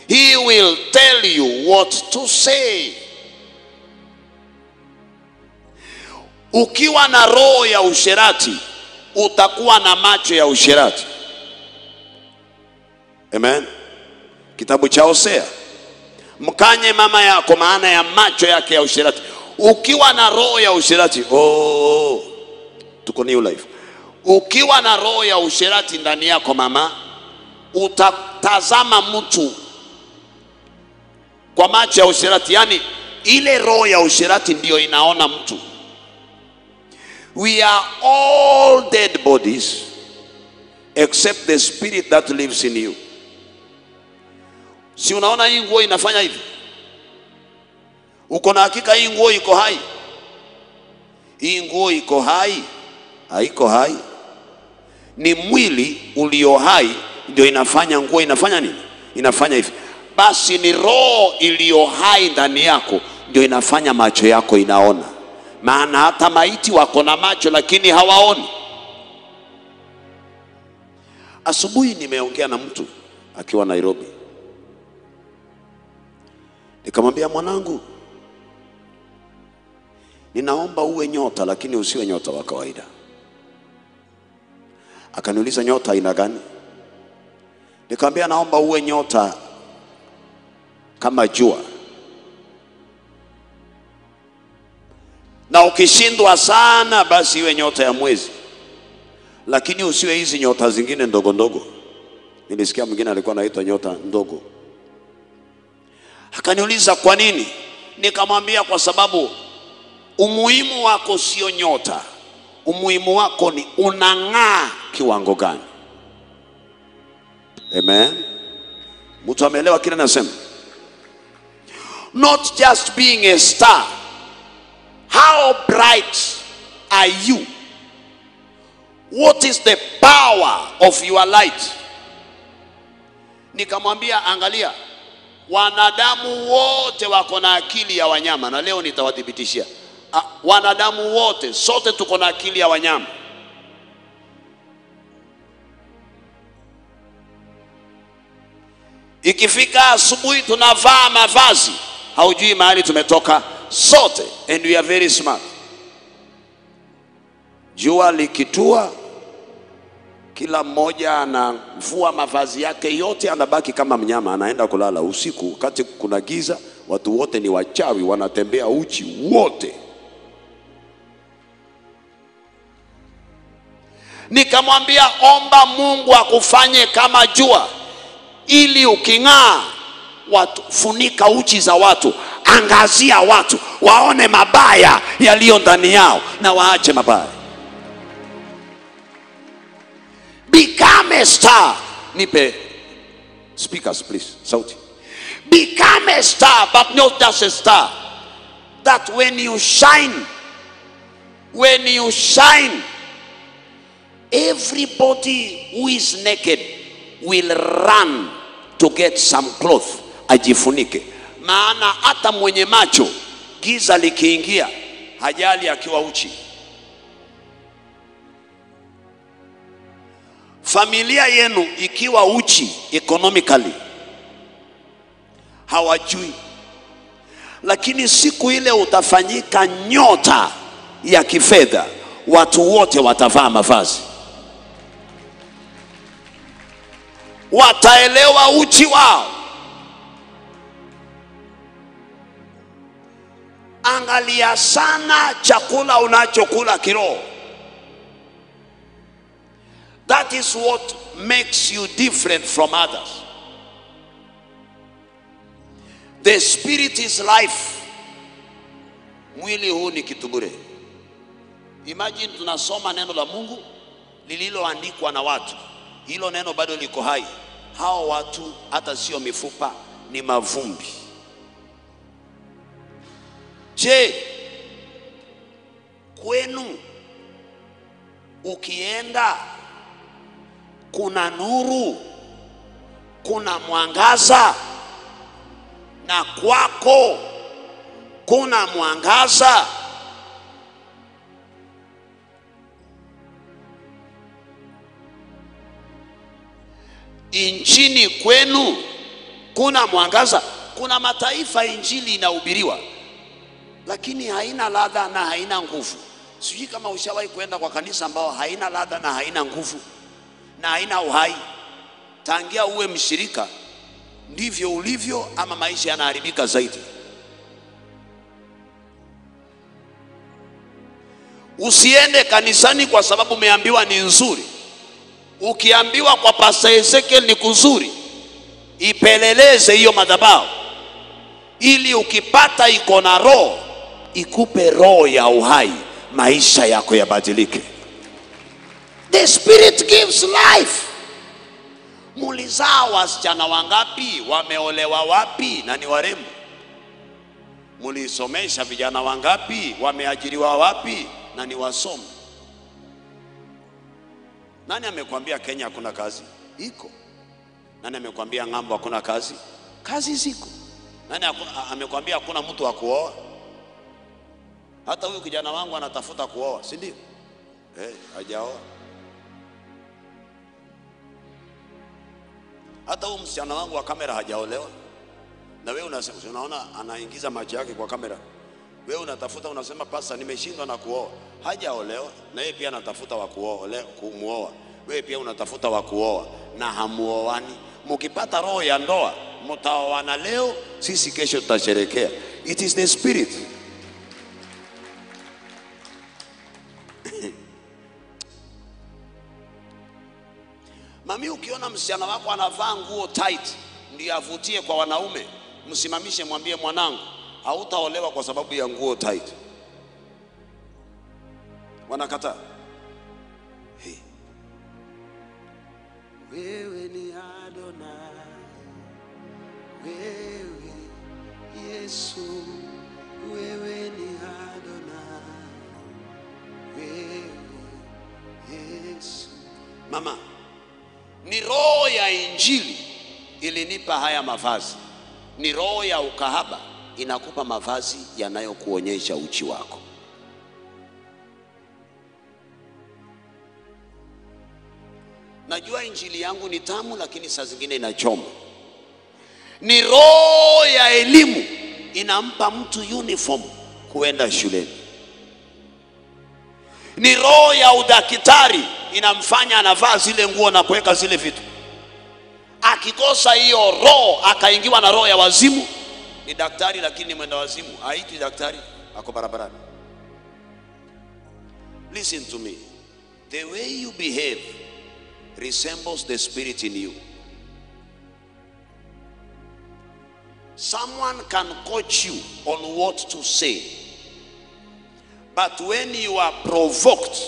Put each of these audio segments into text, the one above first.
He will tell you what to say. Ukiwa na roho ya usherati, utakuwa na macho ya usherati. Amen. Kitabu cha Hosea, mkanye mama yako maana ya macho yake ya usherati. Ukiwa na roho ya usherati, tuko new life. Ukiwa na roho ya usherati ndani yako mama, utatazama mtu kwa macho ya usherati. Yani ile roho ya usherati ndio inaona mtu. We are all dead bodies except the spirit that lives in you. Si unaona hii nguo inafanya hivi? Uko na hakika hii nguo iko hai? Hii nguo iko hai? Haiko hai. Ni mwili ulio hai ndio inafanya nguo inafanya nini? Inafanya hivi. Basi ni roho iliyo hai ndani yako ndio inafanya macho yako inaona. Maana hata maiti wako na macho lakini hawaoni. Asubuhi nimeongea na mtu akiwa Nairobi. Nikamwambia, mwanangu, ninaomba uwe nyota lakini usiwe nyota wa kawaida. Akaniuliza, nyota aina gani? Nikamwambia, naomba uwe nyota kama jua. Na ukishindwa sana basi iwe nyota ya mwezi. Lakini usiwe hizi nyota zingine ndogo ndogo. Nilisikia mwingine alikuwa anaitwa nyota ndogo. Akaniuliza kwa nini? Nikamwambia kwa sababu umuhimu wako sio nyota. Umuhimu wako ni unang'aa kiwango gani. Amen. Mtu ameelewa kile nasema? Not just being a star. How bright are you? What is the power of your light? Nikamwambia, angalia, wanadamu wote wako na akili ya wanyama, na leo nitawadhibitishia. Wanadamu wote, sote tuko na akili ya wanyama. Ikifika asubuhi tunavaa mavazi, haujui mahali tumetoka sote, and we are very smart. Jua likitua, kila mmoja anavua mavazi yake yote, anabaki kama mnyama, anaenda kulala usiku. Wakati kuna giza, watu wote ni wachawi, wanatembea uchi wote. Nikamwambia, omba Mungu akufanye kama jua, ili uking'aa watu, funika uchi za watu, angazia watu, waone mabaya yaliyo ndani yao na waache mabaya. Become a star. Nipe speakers please, sauti. Become a star, but not just a star. That when you shine, everybody who is naked will run to get some cloth, ajifunike. Maana hata mwenye macho giza likiingia hajali akiwa uchi. Familia yenu ikiwa uchi economically hawajui, lakini siku ile utafanyika nyota ya kifedha, watu wote watavaa mavazi, wataelewa uchi wao. Angalia sana chakula unachokula kiroho. That is what makes you different from others. The spirit is life. Mwili huu ni kitu bure. Imagine tunasoma neno la Mungu lililoandikwa na watu. Hilo neno bado liko hai. Hao watu hata sio mifupa, ni mavumbi. Je, kwenu ukienda kuna nuru, kuna mwangaza? Na kwako kuna mwangaza? Inchini kwenu kuna mwangaza. Kuna mataifa injili inahubiriwa lakini haina ladha na haina nguvu. Sijui kama ushawahi kwenda kwa kanisa ambao haina ladha na haina nguvu na haina uhai. Tangia uwe mshirika ndivyo ulivyo, ama maisha yanaharibika zaidi. Usiende kanisani kwa sababu umeambiwa ni nzuri. Ukiambiwa kwa Pastor Ezekiel ni kuzuri, ipeleleze hiyo madhabahu, ili ukipata iko na roho, ikupe roho ya uhai, maisha yako yabadilike. The Spirit gives life. Mulizaa wasichana wangapi? Wameolewa wapi na ni warembo? Mulisomesha vijana wangapi? Wameajiriwa wapi na ni wasomi? Nani amekwambia Kenya hakuna kazi? Iko. Nani amekwambia ng'ambo hakuna kazi? Kazi ziko. Nani amekwambia hakuna mtu wa kuoa? Hata huyu kijana wangu anatafuta kuoa, si ndio? Hajaoa. Hata huyu msichana wangu wa kamera hajaolewa. Na wewe unaona anaingiza macho yake kwa kamera. Wewe unatafuta, unasema Pastor nimeshindwa na kuoa. Hajaolewa na yeye pia anatafuta wa kuoa, kumuoa. Wewe pia unatafuta wa kuoa na hamuoani. Mkipata roho ya ndoa, mtaoana leo, sisi kesho tutasherehekea. It is the Spirit. Mami, ukiona msichana wako anavaa nguo tight ndio avutie kwa wanaume, msimamishe, mwambie mwanangu, hautaolewa kwa sababu ya nguo tight. Wanakataa. Wewe ni Adonai, wewe Yesu, wewe ni Adonai, wewe Yesu. Mama, ni roho ya injili ilinipa haya mavazi. Ni roho ya ukahaba inakupa mavazi yanayokuonyesha uchi wako. Najua injili yangu ni tamu, lakini saa zingine inachoma. Ni roho ya elimu inampa mtu uniform kuenda shuleni. Ni roho ya udaktari inamfanya anavaa zile nguo na kuweka zile vitu. Akikosa hiyo roho, akaingiwa na roho ya wazimu, ni daktari lakini mwenda wazimu, haiti daktari, ako barabarani. Listen to me. The way you behave resembles the Spirit in you. Someone can coach you on what to say, but when you are provoked,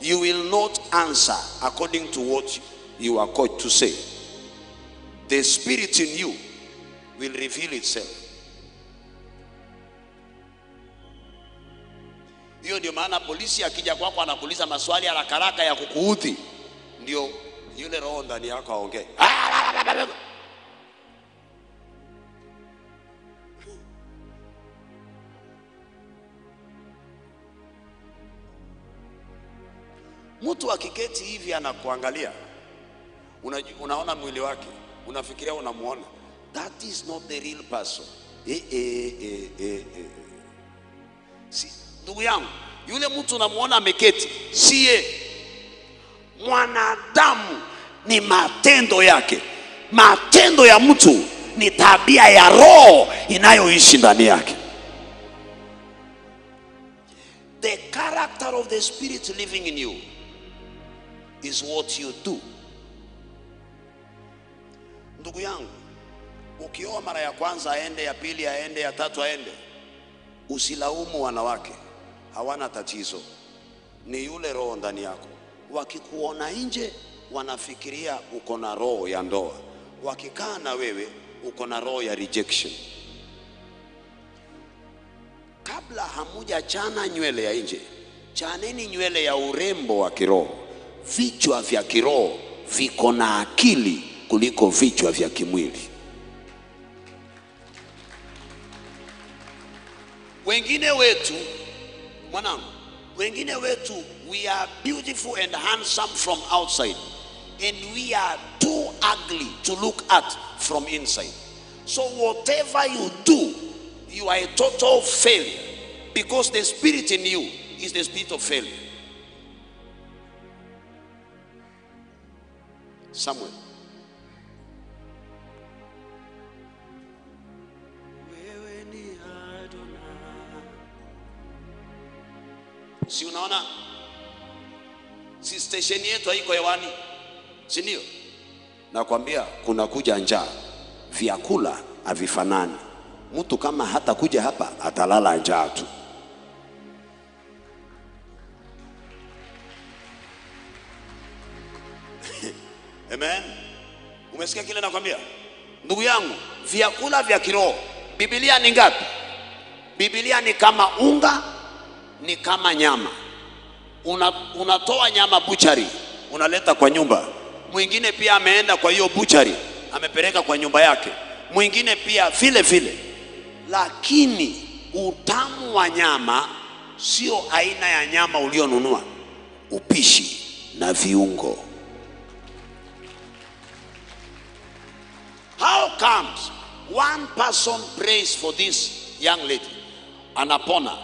you will not answer according to what you are coached to say. The Spirit in you will reveal itself. Hiyo ndio maana polisi akija kwako anakuuliza maswali haraka haraka ya kukuudhi, ndio yule roho ndani yako aongee. Mtu akiketi hivi anakuangalia, unaona mwili wake, unafikiria unamuona. That is not the real person. Si ndugu yangu, yule mtu unamuona ameketi, siye mwanadamu, ni matendo yake. Matendo ya mtu ni tabia ya roho inayoishi ndani yake. The character of the Spirit living in you is what you do. Ndugu yangu, ukioa mara ya kwanza aende, ya pili aende, ya tatu aende, usilaumu wanawake, hawana tatizo. Ni yule roho ndani yako. Wakikuona nje wanafikiria uko na roho ya ndoa, wakikaa na wewe uko na roho ya rejection. Kabla hamuja chana nywele ya nje, chaneni nywele ya urembo wa kiroho. Vichwa vya kiroho viko na akili kuliko vichwa vya kimwili. Wengine wetu, mwanangu, wengine wetu, we are beautiful and handsome from outside, and we are too ugly to look at from inside. So whatever you do, you are a total failure, because the spirit in you is the spirit of failure. Samuel. Si unaona si station yetu haiko hewani, si ndio? Nakwambia kuna kuja njaa, vyakula havifanani. Mtu kama hata kuja hapa atalala njaa tu. Amen. Umesikia kile nakwambia? Ndugu yangu, vyakula vya kiroho, Biblia ni ngapi? Biblia ni kama unga, ni kama nyama. Unatoa nyama buchari, unaleta kwa nyumba. Mwingine pia ameenda kwa hiyo buchari, amepeleka kwa nyumba yake. Mwingine pia vile vile. Lakini utamu wa nyama sio aina ya nyama ulionunua. Upishi na viungo. How comes one person prays for this young lady, anapona?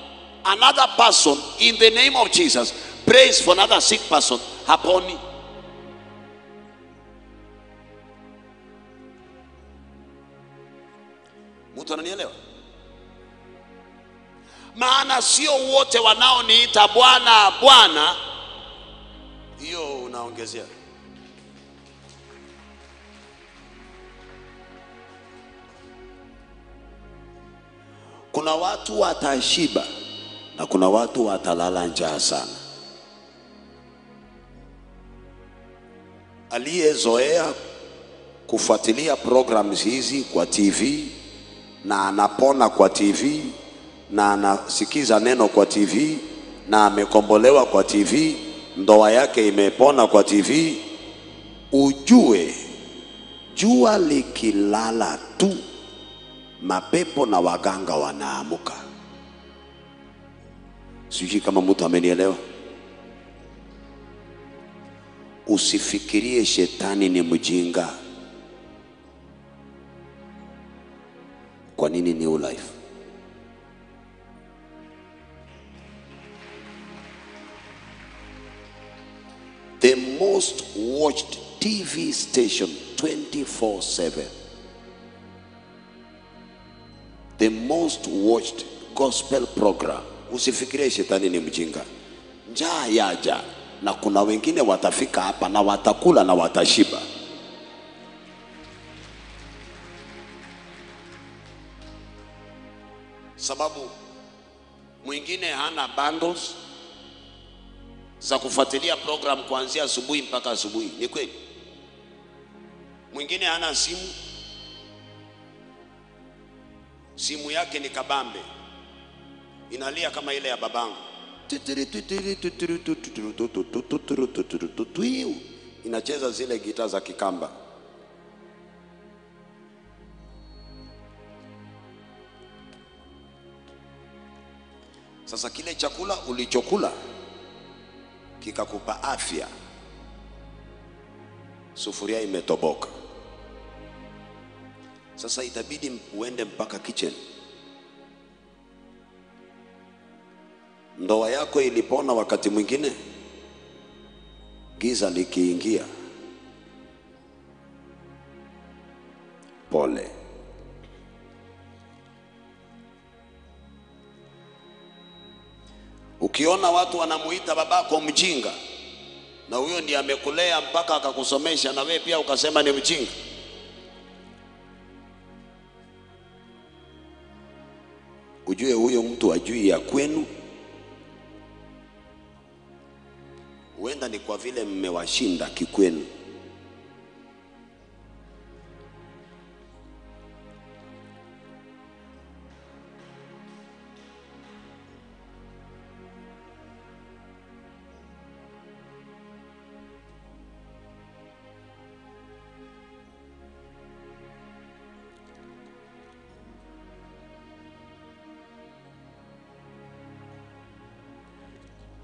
Another person in the name of Jesus prays for another sick person, haponi? Mtu ananielewa? Maana sio wote wanaoniita Bwana Bwana, hiyo unaongezea. Kuna watu watashiba na kuna watu watalala njaa sana. Aliyezoea kufuatilia programs hizi kwa TV na anapona kwa TV na anasikiza neno kwa TV na amekombolewa kwa TV, ndoa yake imepona kwa TV, ujue jua likilala tu mapepo na waganga wanaamuka. Sijui kama mtu amenielewa. Usifikirie shetani ni mjinga. Kwa nini New Life? The most watched TV station 24/7. The most watched gospel program. Usifikirie shetani ni mjinga. Njaa yaja na kuna wengine watafika hapa na watakula na watashiba. Sababu mwingine hana bundles za kufuatilia program kuanzia asubuhi mpaka asubuhi. Ni kweli? Mwingine hana simu. Simu yake ni kabambe, inalia kama ile ya babangu, inacheza zile gitaa za Kikamba. Sasa kile chakula ulichokula kikakupa afya, sufuria imetoboka. Sasa itabidi uende mpaka kitchen. Ndoa yako ilipona wakati mwingine, giza likiingia, pole. Ukiona watu wanamuita babako mjinga, na huyo ndiye amekulea mpaka akakusomesha, na wewe pia ukasema ni mjinga, ujue huyo mtu ajui ya kwenu. Huenda ni kwa vile mmewashinda kikwenu.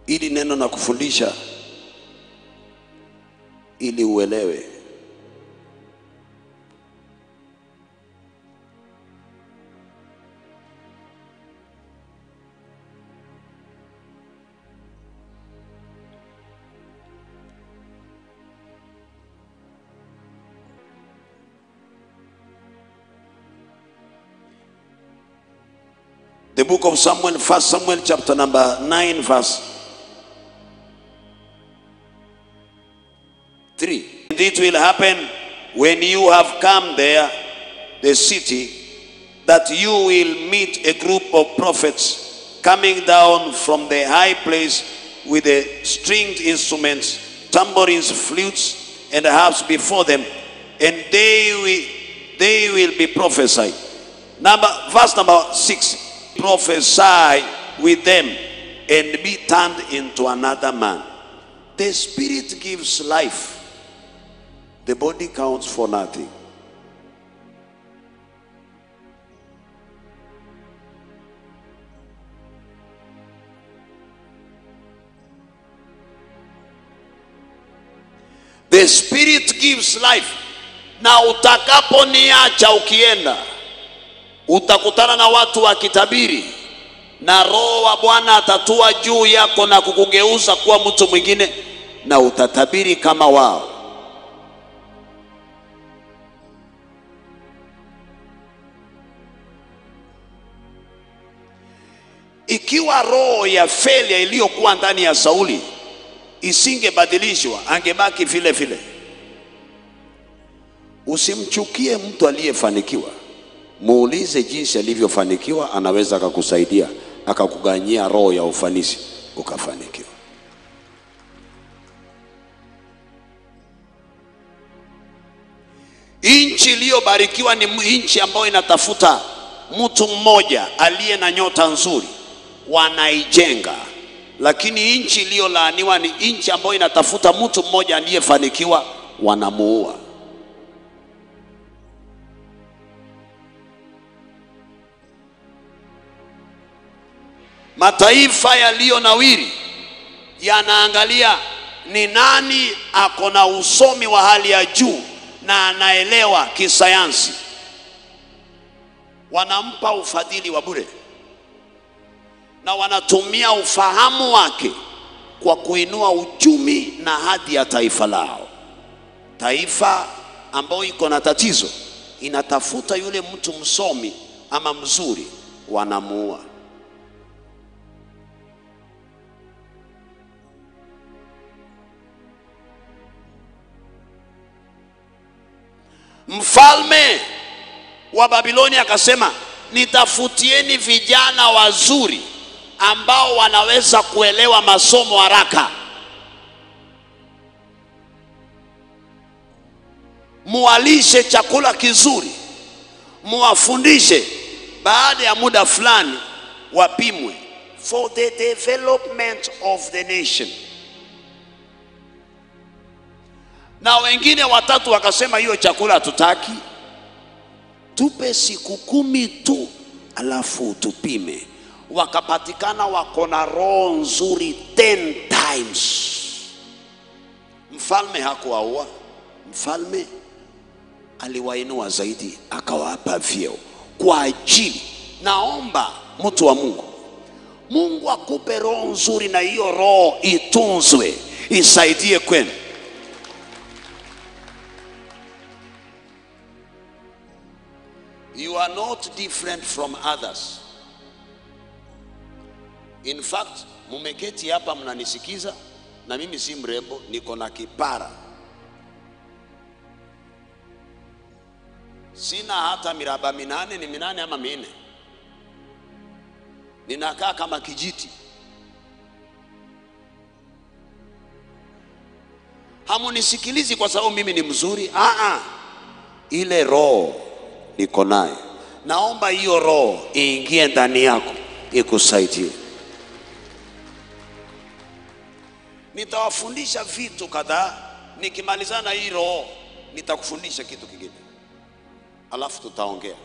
Ili neno na kufundisha ili uelewe. The book of Samuel, 1 Samuel chapter number 9 verse 3. And it will happen when you have come there, the city, that you will meet a group of prophets coming down from the high place with the stringed instruments, tambourines, flutes, and harps before them, and they will be prophesied. Verse number 6. Prophesy with them and be turned into another man. The spirit gives life. The body counts for nothing. The spirit gives life. Na utakaponiacha ukienda, utakutana na watu wa kitabiri, na roho wa Bwana atatua juu yako na kukugeuza kuwa mtu mwingine, na utatabiri kama wao. Ikiwa roho ya failure iliyokuwa ndani ya Sauli isingebadilishwa, angebaki vile vile. Usimchukie mtu aliyefanikiwa. Muulize jinsi alivyofanikiwa, anaweza akakusaidia, akakuganyia roho ya ufanisi ukafanikiwa. Inchi iliyobarikiwa ni inchi ambayo inatafuta mtu mmoja aliye na nyota nzuri, wanaijenga. Lakini inchi iliyolaaniwa ni inchi ambayo inatafuta mtu mmoja aliyefanikiwa, wanamuua. Mataifa yaliyonawiri yanaangalia ni nani ako na usomi wa hali ya juu na anaelewa kisayansi. Wanampa ufadhili wa bure na wanatumia ufahamu wake kwa kuinua uchumi na hadhi ya taifa lao. Taifa ambao iko na tatizo inatafuta yule mtu msomi ama mzuri, wanamuua. Mfalme wa Babiloni akasema, nitafutieni vijana wazuri ambao wanaweza kuelewa masomo haraka. Muwalishe chakula kizuri, muwafundishe, baada ya muda fulani wapimwe for the development of the nation. Na wengine watatu wakasema, hiyo chakula hatutaki, tupe siku 10 tu alafu tupime. Wakapatikana wako na roho nzuri 10 times. Mfalme hakuwaua, mfalme aliwainua zaidi, akawapa vyeo kwa ajili. Naomba mtu wa Mungu, Mungu akupe roho nzuri, na hiyo roho itunzwe, isaidie kwenu. You are not different from others. In fact, mumeketi hapa mnanisikiza, na mimi si mrembo, niko na kipara. Sina hata miraba 8, ni 8 ama 4. Ninakaa kama kijiti. Hamunisikilizi kwa sababu mimi ni mzuri. Ile roho niko naye. Naomba hiyo roho iingie ndani yako, ikusaidie. Nitawafundisha vitu kadhaa. Nikimalizana hii roho, nitakufundisha kitu kingine, alafu tutaongea.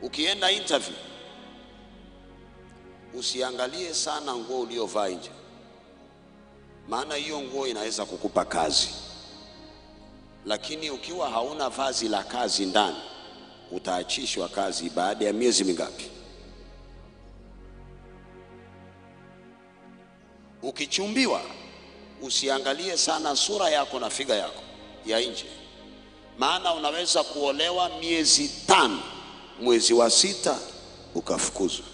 Ukienda interview, usiangalie sana nguo uliovaa nje, maana hiyo nguo inaweza kukupa kazi. Lakini ukiwa hauna vazi la kazi ndani, utaachishwa kazi baada ya miezi mingapi? Ukichumbiwa, usiangalie sana sura yako na figa yako ya nje, Maana unaweza kuolewa miezi 5, mwezi wa 6 ukafukuzwa.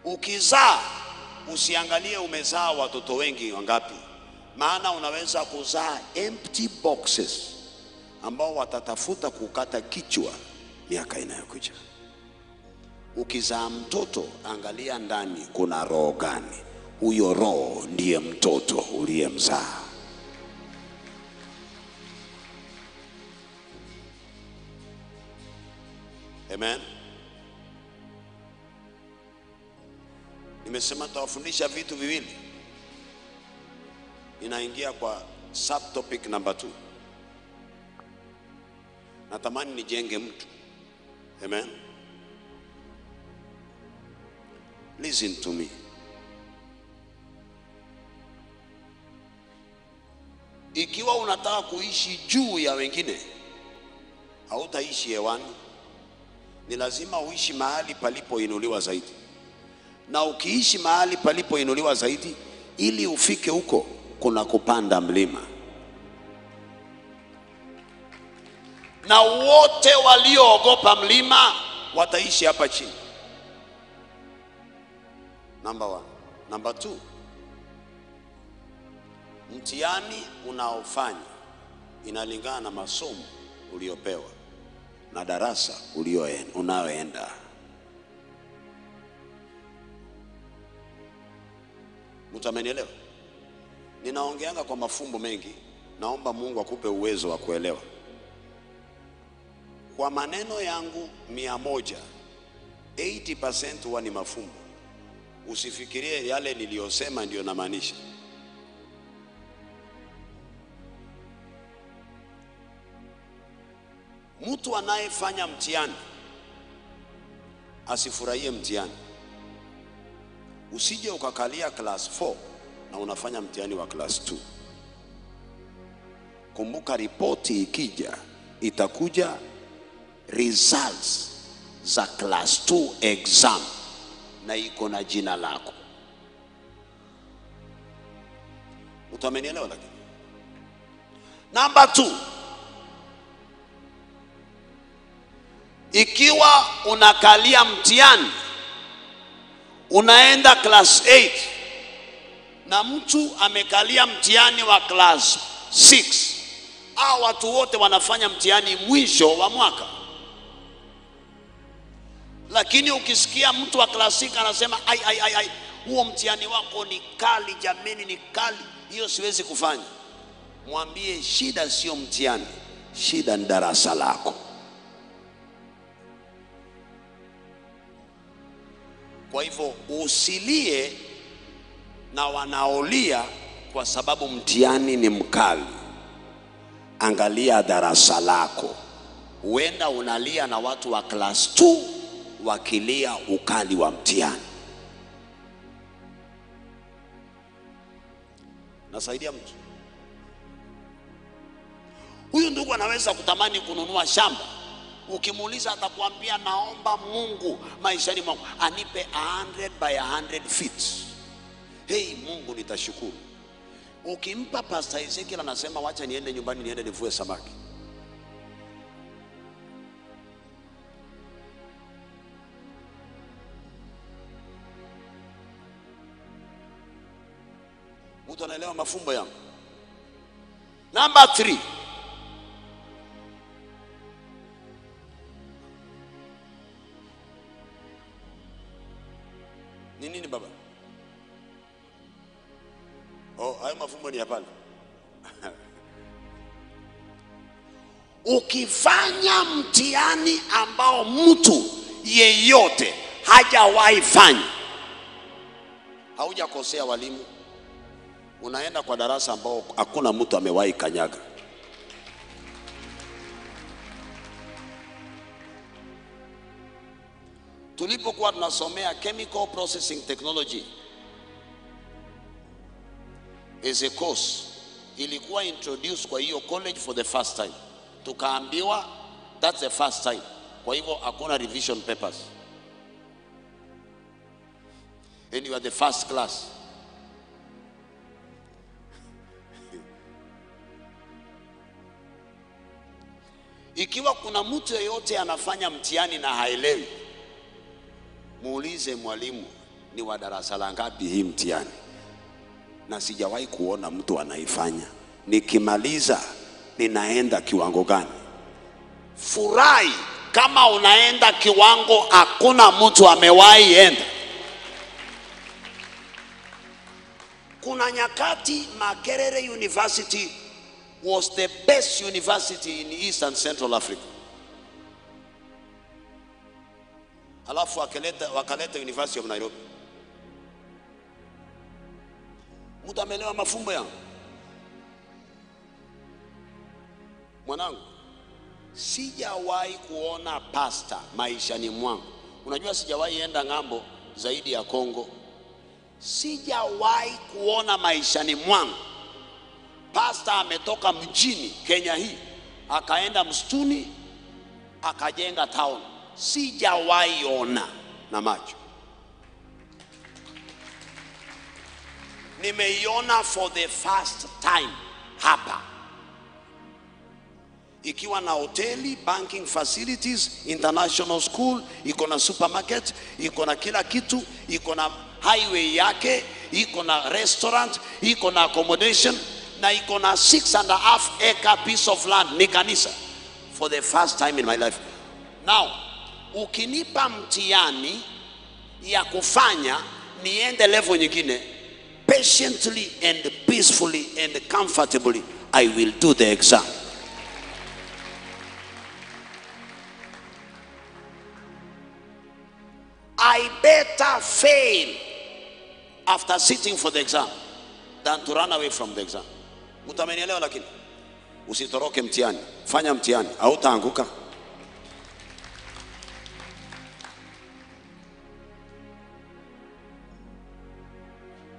Ukizaa usiangalie umezaa watoto wengi wangapi, maana unaweza kuzaa empty boxes ambao watatafuta kukata kichwa miaka inayokuja. Ukizaa mtoto, angalia ndani kuna roho gani. Huyo roho ndiye mtoto uliyemzaa. Amen. Nimesema tutawafundisha vitu viwili. Ninaingia kwa subtopic number 2. Natamani nijenge mtu. Amen. Listen to me. Ikiwa unataka kuishi juu ya wengine, hautaishi hewani. Ni lazima uishi mahali palipoinuliwa zaidi. Na ukiishi mahali palipoinuliwa zaidi, ili ufike huko, kuna kupanda mlima. Na wote walioogopa mlima wataishi hapa chini. Number 1. Number 2, mtihani unaofanya inalingana na masomo uliopewa na darasa unaoenda. Mtamenielewa? Ninaongeanga kwa mafumbo mengi. Naomba Mungu akupe uwezo wa kuelewa. Kwa maneno yangu 100, 80% huwa ni mafumbo. Usifikirie yale niliyosema ndio namaanisha. Mtu anayefanya mtihani asifurahie mtihani. Usije ukakalia class 4 na unafanya mtihani wa class 2. Kumbuka, ripoti ikija itakuja results za class 2 exam na iko na jina lako. Utamenielewa? Lakini number 2, ikiwa unakalia mtihani unaenda class 8 na mtu amekalia mtihani wa class 6, hao watu wote wanafanya mtihani mwisho wa mwaka. Lakini ukisikia mtu wa class 6 anasema ai, huo mtihani wako ni kali jameni, ni kali, hiyo siwezi kufanya. Mwambie shida sio mtihani, shida ni darasa lako. Kwa hivyo usilie na wanaolia kwa sababu mtihani ni mkali. Angalia darasa lako. Huenda unalia na watu wa class 2 wakilia ukali wa mtihani. Nasaidia mtu. Huyu ndugu anaweza kutamani kununua shamba. Ukimuuliza atakwambia naomba Mungu maishani mwangu anipe 100 by 100 feet. Hey Mungu nitashukuru. Ukimpa Pastor Ezekiel anasema wacha niende nyumbani niende nivue samaki. Mtu anaelewa mafumbo yangu? Number 3, nini baba? Hayo mafumbo ni hapana. Ukifanya mtihani ambao mtu yeyote hajawahi fanya, haujakosea walimu. Unaenda kwa darasa ambao hakuna mtu amewahi kanyaga. Tulipokuwa tunasomea chemical processing technology as a course, ilikuwa introduced kwa hiyo college for the first time. Tukaambiwa that's the first time. Kwa hivyo hakuna revision papers. And you are the first class. Ikiwa kuna mtu yeyote anafanya mtihani na haelewi, muulize mwalimu, ni wa darasa la ngapi hii mtihani? Na sijawahi kuona mtu anaifanya. Nikimaliza ninaenda kiwango gani? Furahi kama unaenda kiwango hakuna mtu amewahi enda. Kuna nyakati Makerere University was the best university in East and Central Africa. Alafu wakaleta University of Nairobi. Mtu ameelewa mafumbo yangu? Mwanangu, sijawahi kuona pasta maishani mwangu. Unajua sijawahi enda ng'ambo zaidi ya Kongo. Sijawahi kuona maishani mwangu pasta ametoka mjini Kenya hii akaenda msituni akajenga town. Sijawahi ona na macho. Nimeiona for the first time hapa. Ikiwa na hoteli, banking facilities, international school, iko na supermarket, iko na kila kitu, iko na highway yake, iko na restaurant, iko na accommodation, na iko na 6.5 acre piece of land. Ni kanisa. For the first time in my life. Now, ukinipa mtihani ya kufanya niende level nyingine, patiently and peacefully and comfortably I will do the exam. I better fail after sitting for the exam than to run away from the exam. Utamenielewa? Lakini usitoroke mtihani. Fanya mtihani, hautaanguka.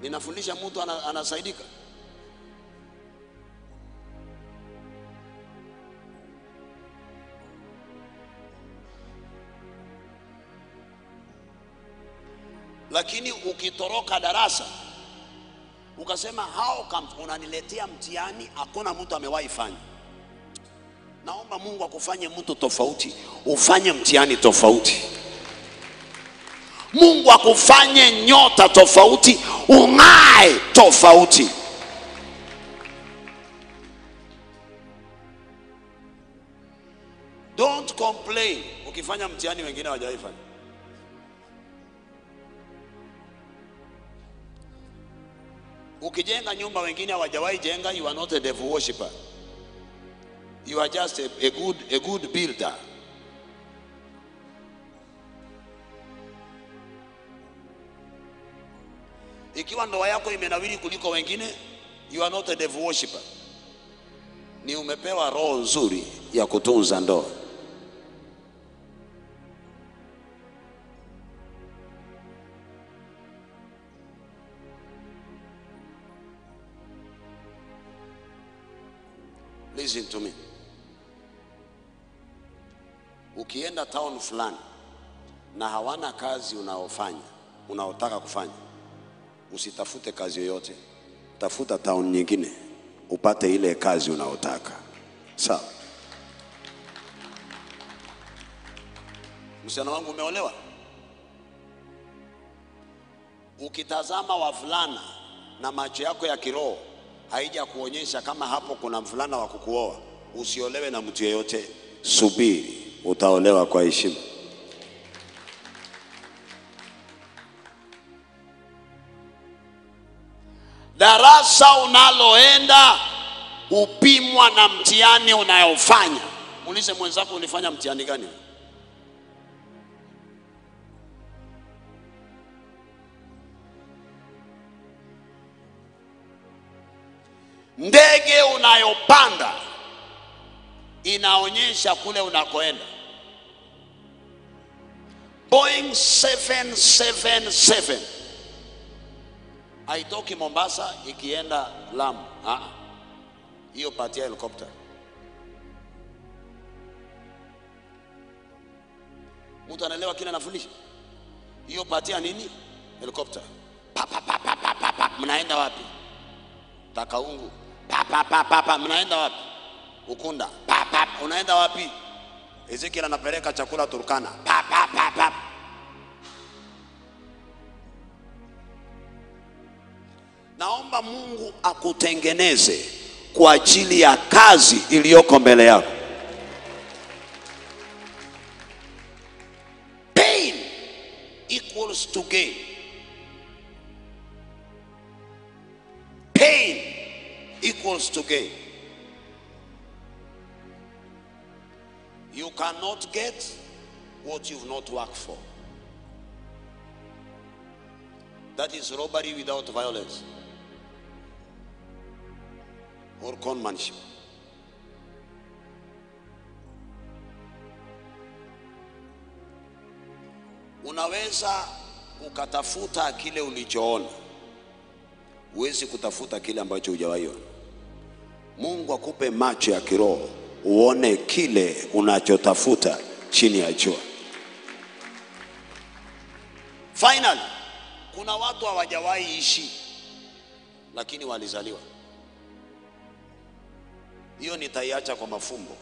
Ninafundisha mtu anasaidika. Lakini ukitoroka darasa ukasema how come unaniletea mtihani hakuna mtu amewahi fanya. Naomba Mungu akufanye mtu tofauti, ufanye mtihani tofauti. Mungu akufanye nyota tofauti, ung'ae tofauti. Don't complain ukifanya mtihani wengine hawajawahi fanya. Ukijenga nyumba wengine hawajawahi jenga, you are not a devil worshipper. You are just a good builder. Ikiwa ndoa yako imenawiri kuliko wengine, you are not a devil worshipper. Ni umepewa roho nzuri ya kutunza ndoa. Listen to me. Ukienda town fulani na hawana kazi unaotaka kufanya, usitafute kazi yoyote. Tafuta town nyingine upate ile kazi unaotaka. Sawa? Msichana wangu umeolewa? Ukitazama wavulana na macho yako ya kiroho haija kuonyesha kama hapo kuna mvulana wa kukuoa, usiolewe na mtu yeyote. Subiri, utaolewa kwa heshima. Darasa unaloenda upimwa na mtihani unayofanya. Muulize mwenzako, ulifanya mtihani gani? Ndege unayopanda inaonyesha kule unakoenda. Boeing 777 haitoki Mombasa ikienda Lamu. Hiyo patia helicopter. Mtu anaelewa kile anafundisha? Hiyo patia nini? Helicopter. Mnaenda wapi? Takaungu. Mnaenda wapi? Ukunda. Unaenda wapi? Ezekiel anapeleka chakula Turkana. Pa pa pa pa. Naomba Mungu akutengeneze kwa ajili ya kazi iliyoko mbele yako. Pain equals to gain. Pain equals to gain. You cannot get what you've not worked for. That is robbery without violence or conmanship. Unaweza ukatafuta kile ulichoona, huwezi kutafuta kile ambacho hujawahi ona. Mungu akupe macho ya kiroho uone kile unachotafuta chini ya jua. Finally, kuna watu hawajawahi ishi lakini walizaliwa. Hiyo nitaiacha kwa mafumbo.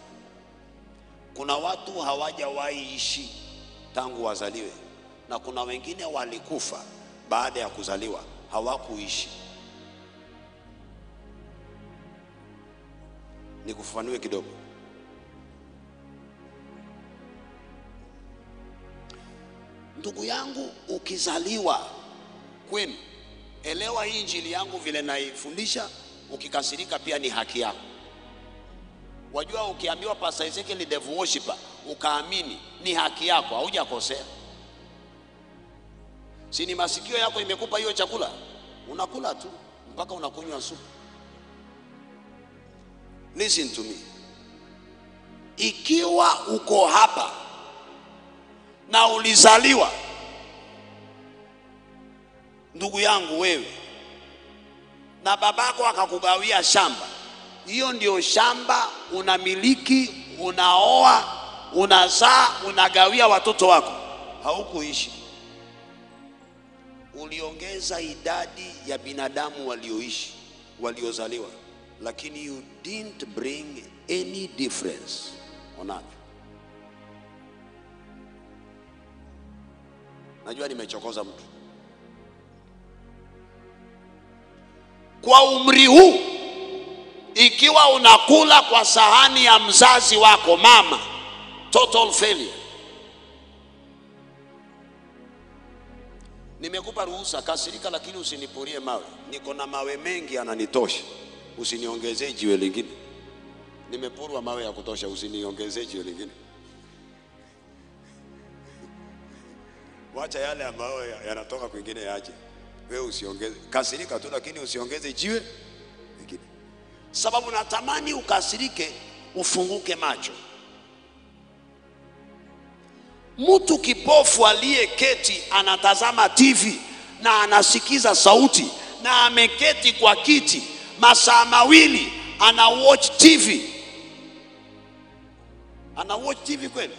Kuna watu hawajawahi ishi tangu wazaliwe, na kuna wengine walikufa baada ya kuzaliwa, hawakuishi. Nikufafanue kidogo. Ndugu yangu, ukizaliwa kwenu, elewa hii injili yangu vile naifundisha. Ukikasirika pia ni haki yako. Wajua, ukiambiwa Pastor Ezekiel ni devil worshiper ukaamini, ni haki yako, haujakosea. Si ni masikio yako imekupa hiyo chakula, unakula tu mpaka unakunywa supu. Listen to me. Ikiwa uko hapa na ulizaliwa, ndugu yangu wewe, na babako akakugawia shamba, hiyo ndio shamba unamiliki, unaoa, unazaa, unagawia watoto wako. Haukuishi. Uliongeza idadi ya binadamu walioishi, waliozaliwa, lakini you didn't bring any difference on earth. Najua nimechokoza mtu. Kwa umri huu, ikiwa unakula kwa sahani ya mzazi wako mama, total failure. Nimekupa ruhusa, kasirika, lakini usinipurie mawe. Niko na mawe mengi ananitosha, usiniongezee jiwe lingine. Nimepurwa mawe ya kutosha, usiniongezee jiwe lingine. Wacha yale ambayo yanatoka kwingine yaje. Wewe usiongeze, kasirika tu, lakini usiongeze jiwe lingine. Sababu natamani ukasirike, ufunguke macho. Mtu kipofu aliyeketi anatazama TV na anasikiza sauti, na ameketi kwa kiti masaa mawili ana watch TV. Ana watch TV kweli?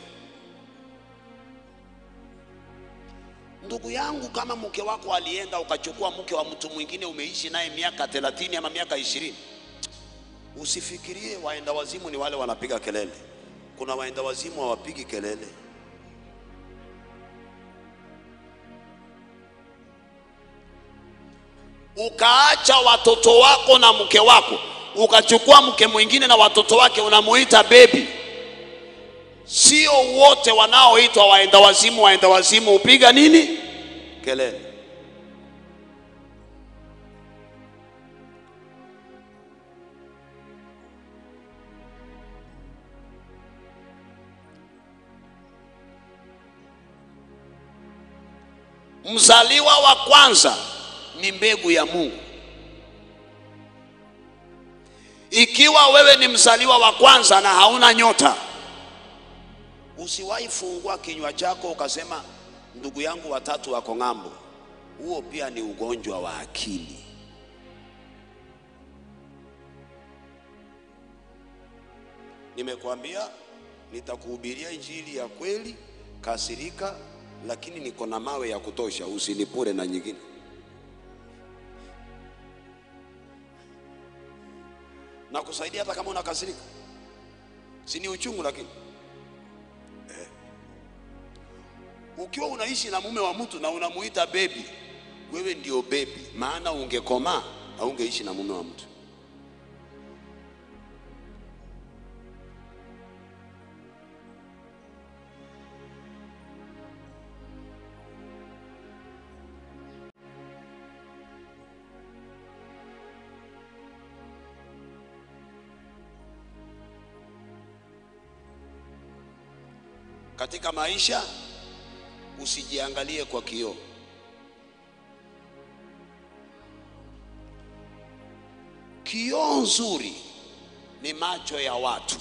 Ndugu yangu, kama mke wako alienda ukachukua mke wa mtu mwingine, umeishi naye miaka 30 ama miaka 20, usifikirie waenda wazimu ni wale wanapiga kelele. Kuna waenda wazimu hawapigi kelele. Ukaacha watoto wako na mke wako, ukachukua mke mwingine na watoto wake, unamuita baby. Sio wote wanaoitwa waenda wazimu upiga nini? Kelele. Mzaliwa wa kwanza ni mbegu ya Mungu. Ikiwa wewe ni mzaliwa wa kwanza na hauna nyota, usiwahi fungua kinywa chako ukasema ndugu yangu watatu wako ng'ambo. Huo pia ni ugonjwa wa akili. Nimekuambia nitakuhubiria injili ya kweli. Kasirika, lakini niko na mawe ya kutosha, usinipure na nyingine. Na kusaidia hata kama unakasirika. Si ni uchungu, lakini Ukiwa unaishi na mume wa mtu na unamuita baby, wewe ndio baby, maana ungekomaa au ungeishi na mume wa mtu. Katika maisha usijiangalie kwa kioo. Kioo nzuri ni macho ya watu,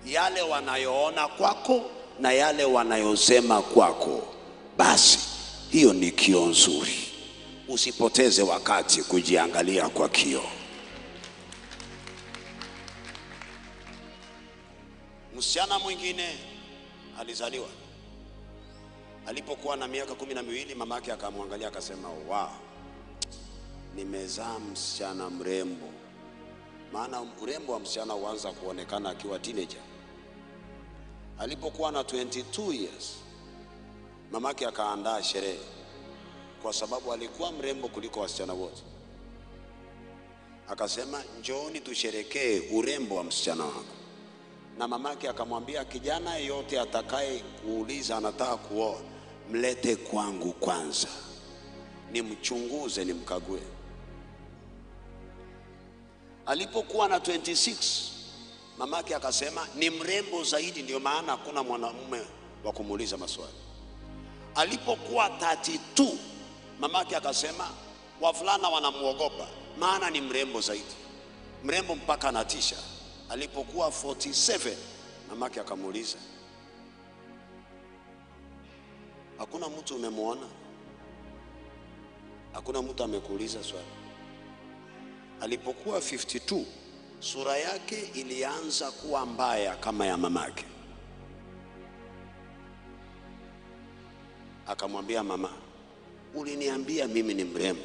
yale wanayoona kwako na yale wanayosema kwako. Basi hiyo ni kioo nzuri. Usipoteze wakati kujiangalia kwa kioo. Msichana mwingine alizaliwa, alipokuwa na miaka 12, mamake akamwangalia akasema, wow, nimezaa msichana mrembo. Maana urembo wa msichana huanza kuonekana akiwa teenager. Alipokuwa na 22 years, mamake akaandaa sherehe, kwa sababu alikuwa mrembo kuliko wasichana wote. Akasema, njooni tusherekee urembo wa msichana wako. Na mamake akamwambia, kijana yote atakaye kuuliza anataka kuoa, mlete kwangu kwanza, nimchunguze, nimkague. Alipokuwa na 26, mamake akasema ni mrembo zaidi, ndio maana hakuna mwanamume wa kumuuliza maswali. Alipokuwa 32, mamake akasema wavulana wanamuogopa maana ni mrembo zaidi, mrembo mpaka anatisha. Alipokuwa 47, mamake akamuuliza, hakuna mtu umemwona? Hakuna mtu amekuuliza swali? Alipokuwa 52, sura yake ilianza kuwa mbaya kama ya mamake. Akamwambia, mama, uliniambia mimi ni mrembo.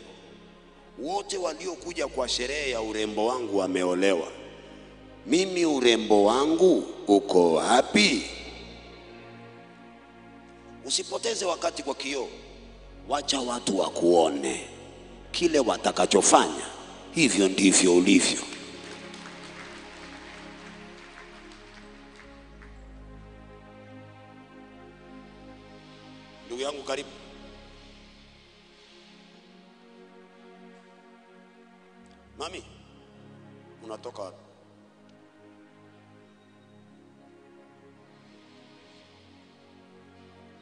Wote waliokuja kwa sherehe ya urembo wangu wameolewa. Mimi urembo wangu uko wapi? Usipoteze wakati kwa kioo. Wacha watu wakuone. Kile watakachofanya, hivyo ndivyo ulivyo. Ndugu yangu, karibu. Mami, unatoka wapi?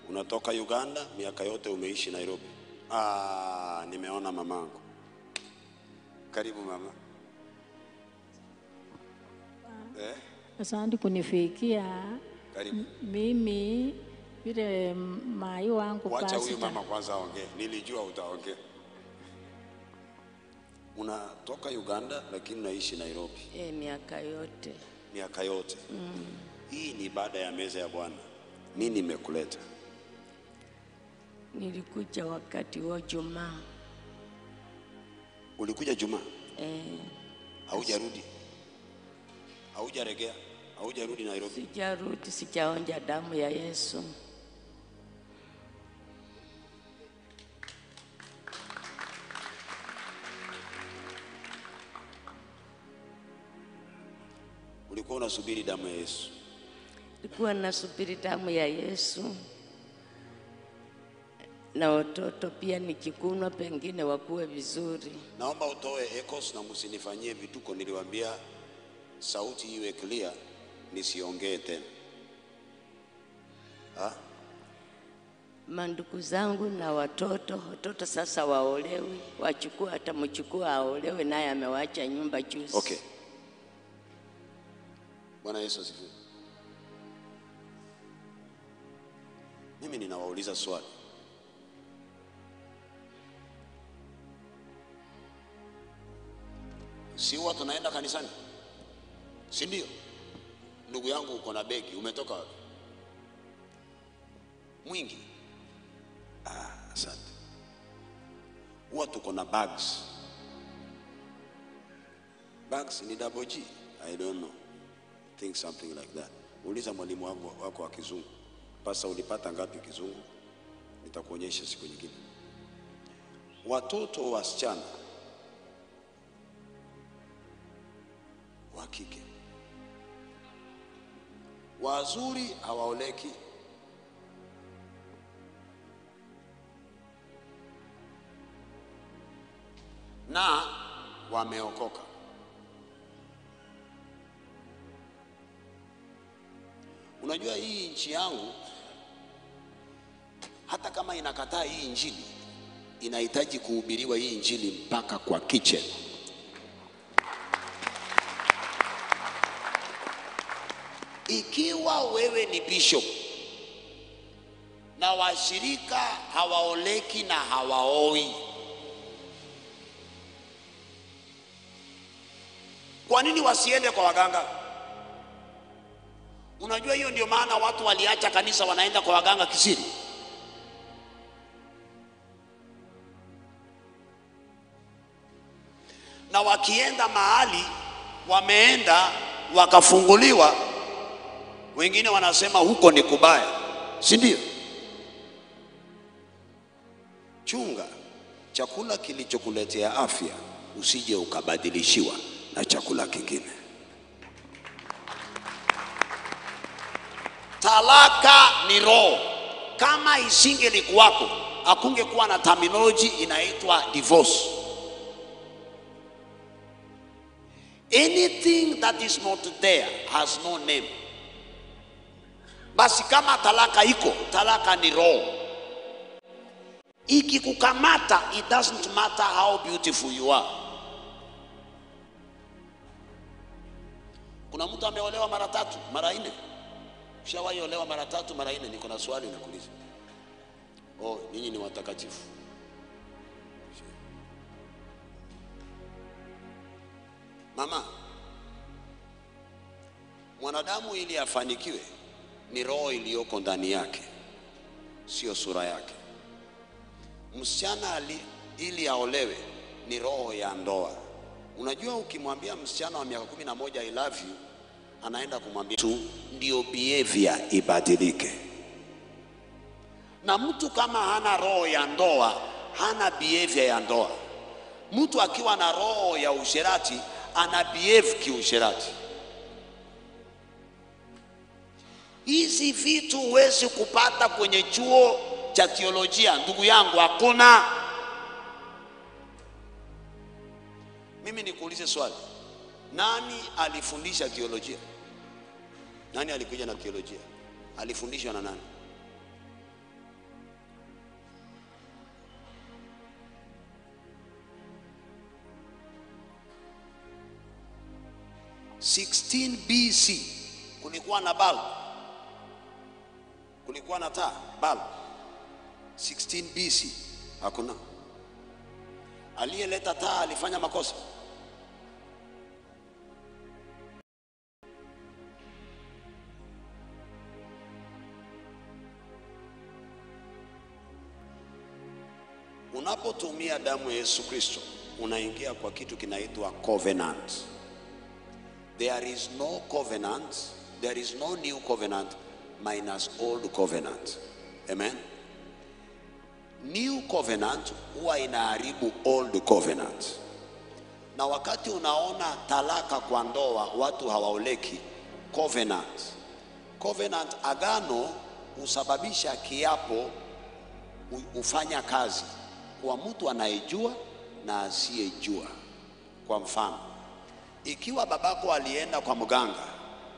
Unatoka Uganda, miaka yote umeishi Nairobi. Nimeona mamangu. Karibu mama. Asante kunifikia. Karibu. Mimi vile mai wangu Wacha huyu mama kwanza aongee. Nilijua utaongea. Unatoka Uganda lakini unaishi Nairobi. Miaka yote. Miaka yote. Hii ni ibada ya meza ya Bwana. Nini nimekuleta? Nilikuja wakati wa Jumaa. Ulikuja Jumaa? Haujarudi? Haujaregea? Haujarudi Nairobi? Sijarudi, sijaonja damu ya Yesu. Ulikuwa unasubiri damu ya Yesu? Nilikuwa nasubiri damu ya Yesu. Na watoto pia nikikunwa pengine wakuwe vizuri. Naomba utoe echoes na msinifanyie vituko. Niliwaambia sauti iwe clear, nisiongee tena. Mandugu zangu na watoto sasa waolewi, wachukua hata mchukua aolewe naye amewacha nyumba juzi. Okay. Bwana Yesu asifiwe. Mimi ninawauliza swali. Si watu tunaenda kanisani? Si ndio? Ndugu yangu, uko na begi, umetoka wapi? Mwingi. Asante. Huwa tuko na bags. Bags ni double G. I don't know. Think something like that. Uliza mwalimu wako wa kizungu. Pasa ulipata ngapi kizungu? Nitakuonyesha siku nyingine. Watoto wasichana wa kike wazuri hawaoleki, na wameokoka. Unajua hii nchi yangu hata kama inakataa hii injili, inahitaji kuhubiriwa hii injili mpaka kwa kitchen. Ikiwa wewe ni bishop na washirika hawaoleki na hawaoi, kwa nini wasiende kwa waganga? Unajua hiyo ndio maana watu waliacha kanisa wanaenda kwa waganga kisiri. Na wakienda mahali wameenda wakafunguliwa, wengine wanasema huko ni kubaya, si ndio? Chunga chakula kilichokuletea afya, usije ukabadilishiwa na chakula kingine. Talaka ni roho. Kama isingelikuwako, hakungekuwa na terminology inaitwa divorce. Anything that is not there has no name. Basi kama talaka iko, talaka ni roho. Ikikukamata, it doesn't matter how beautiful you are. Kuna mtu ameolewa mara 3, mara 4. Ushawahi olewa mara 3, mara 4? Niko na swali nakuuliza. Oh, ninyi ni watakatifu. Mama, mwanadamu ili afanikiwe ni roho iliyoko ndani yake, sio sura yake. Msichana ili aolewe ni roho ya ndoa. Unajua ukimwambia msichana wa miaka 11 I love you, anaenda kumwambia tu ndio behavior ibadilike. Na mtu kama hana roho ya ndoa, hana behavior ya ndoa. Mtu akiwa na roho ya usherati, ana behave kiusherati. Hizi vitu huwezi kupata kwenye chuo cha teolojia, ndugu yangu, hakuna. Mimi nikuulize swali. Nani alifundisha teolojia? Nani alikuja na teolojia? Alifundishwa na nani? (16 BC) kulikuwa na bulb, kulikuwa na taa bulb. 16 BC hakuna. Aliyeleta taa alifanya makosa. Unapotumia damu ya Yesu Kristo, unaingia kwa kitu kinaitwa covenant. There is no covenant, there is no new covenant minus old covenant. Amen. New covenant huwa inaharibu old covenant. Na wakati unaona talaka kwa ndoa, watu hawaoleki, covenant agano husababisha kiapo ufanya kazi kwa mtu anayejua na asiyejua. Kwa mfano, ikiwa babako alienda kwa mganga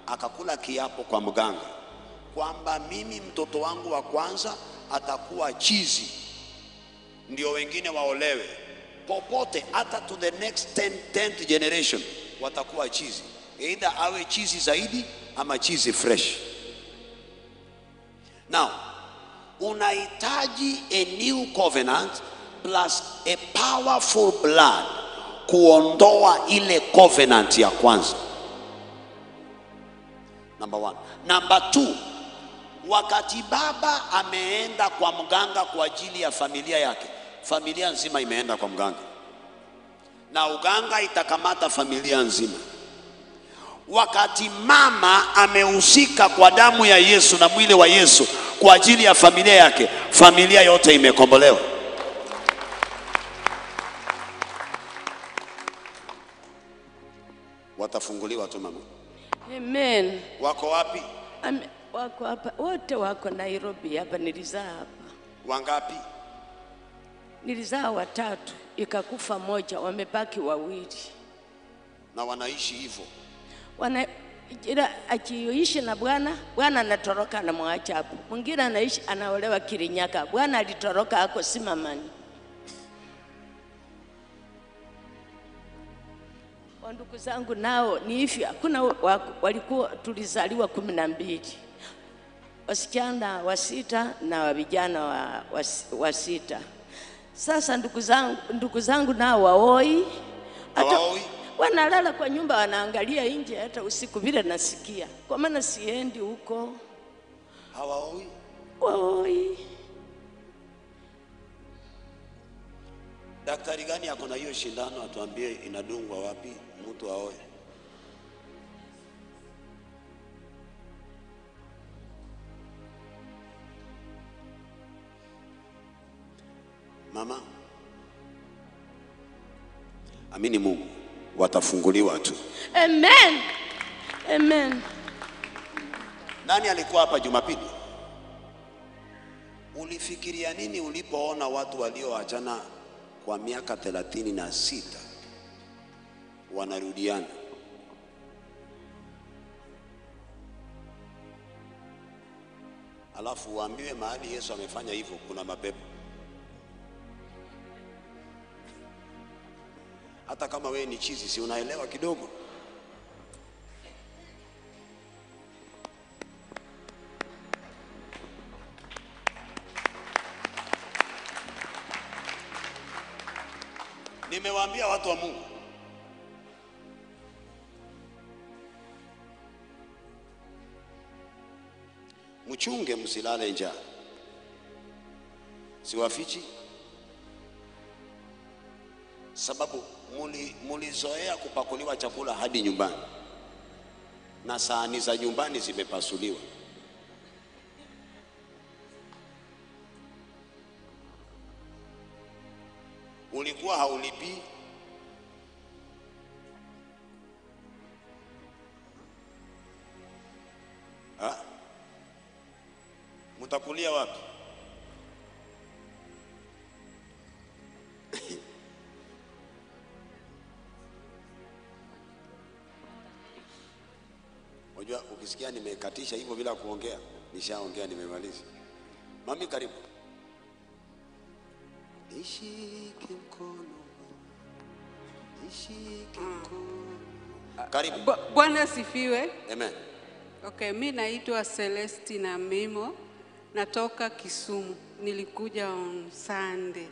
akakula kiapo kwa mganga kwamba mimi mtoto wangu wa kwanza atakuwa chizi ndio wengine waolewe, popote hata to the next 10th generation watakuwa chizi, either awe chizi zaidi ama chizi fresh. Now unahitaji a new covenant plus a powerful blood kuondoa ile covenant ya kwanza. Number 1. Number 2, wakati baba ameenda kwa mganga kwa ajili ya familia yake, familia nzima imeenda kwa mganga, na uganga itakamata familia nzima. Wakati mama amehusika kwa damu ya Yesu na mwili wa Yesu kwa ajili ya familia yake, familia yote imekombolewa. Watafunguliwa tu mama. Amen. Wako wapi? Wako hapa, wote wako Nairobi hapa. Nilizaa hapa. Wangapi? Nilizaa 3, ikakufa moja, wamebaki 2. Na wanaishi hivyo. Akiishi na Bwana anatoroka na mwacha hapo. Mwingine anaishi anaolewa Kirinyaka. Bwana alitoroka ako Simamani. Ndugu zangu nao ni hivyo. Kuna walikuwa tulizaliwa 12. Wasichana 6 na vijana wa 6. Sasa ndugu zangu nao waoi. Wanalala kwa nyumba, wanaangalia nje hata usiku vile nasikia. Kwa maana siendi huko. Hawaoi? Waoi. Daktari gani ako na hiyo shindano atuambie inadungwa wapi mtu aoe? Mama, amini Mungu, watafunguliwa tu. Amen. Amen. Nani alikuwa hapa Jumapili? Ulifikiria nini ulipoona watu walioachana kwa miaka 36 wanarudiana? Alafu uambiwe mahali Yesu amefanya hivyo kuna mapepo. Hata kama wewe ni chizi, si unaelewa kidogo? Nimewaambia watu wa Mungu, mchunge msilale njaa. Siwafichi, sababu mulizoea kupakuliwa chakula hadi nyumbani na sahani za nyumbani zimepasuliwa. Ulikuwa haulipi, mtakulia wapi? Unajua ukisikia nimekatisha hivyo bila kuongea, nishaongea nimemaliza. Mami karibu. Nishike mkono. Nishike mkono. Karibu. Bwana asifiwe. Amen. Okay, mimi naitwa Celestina Mimo. Natoka Kisumu. Nilikuja on Sunday.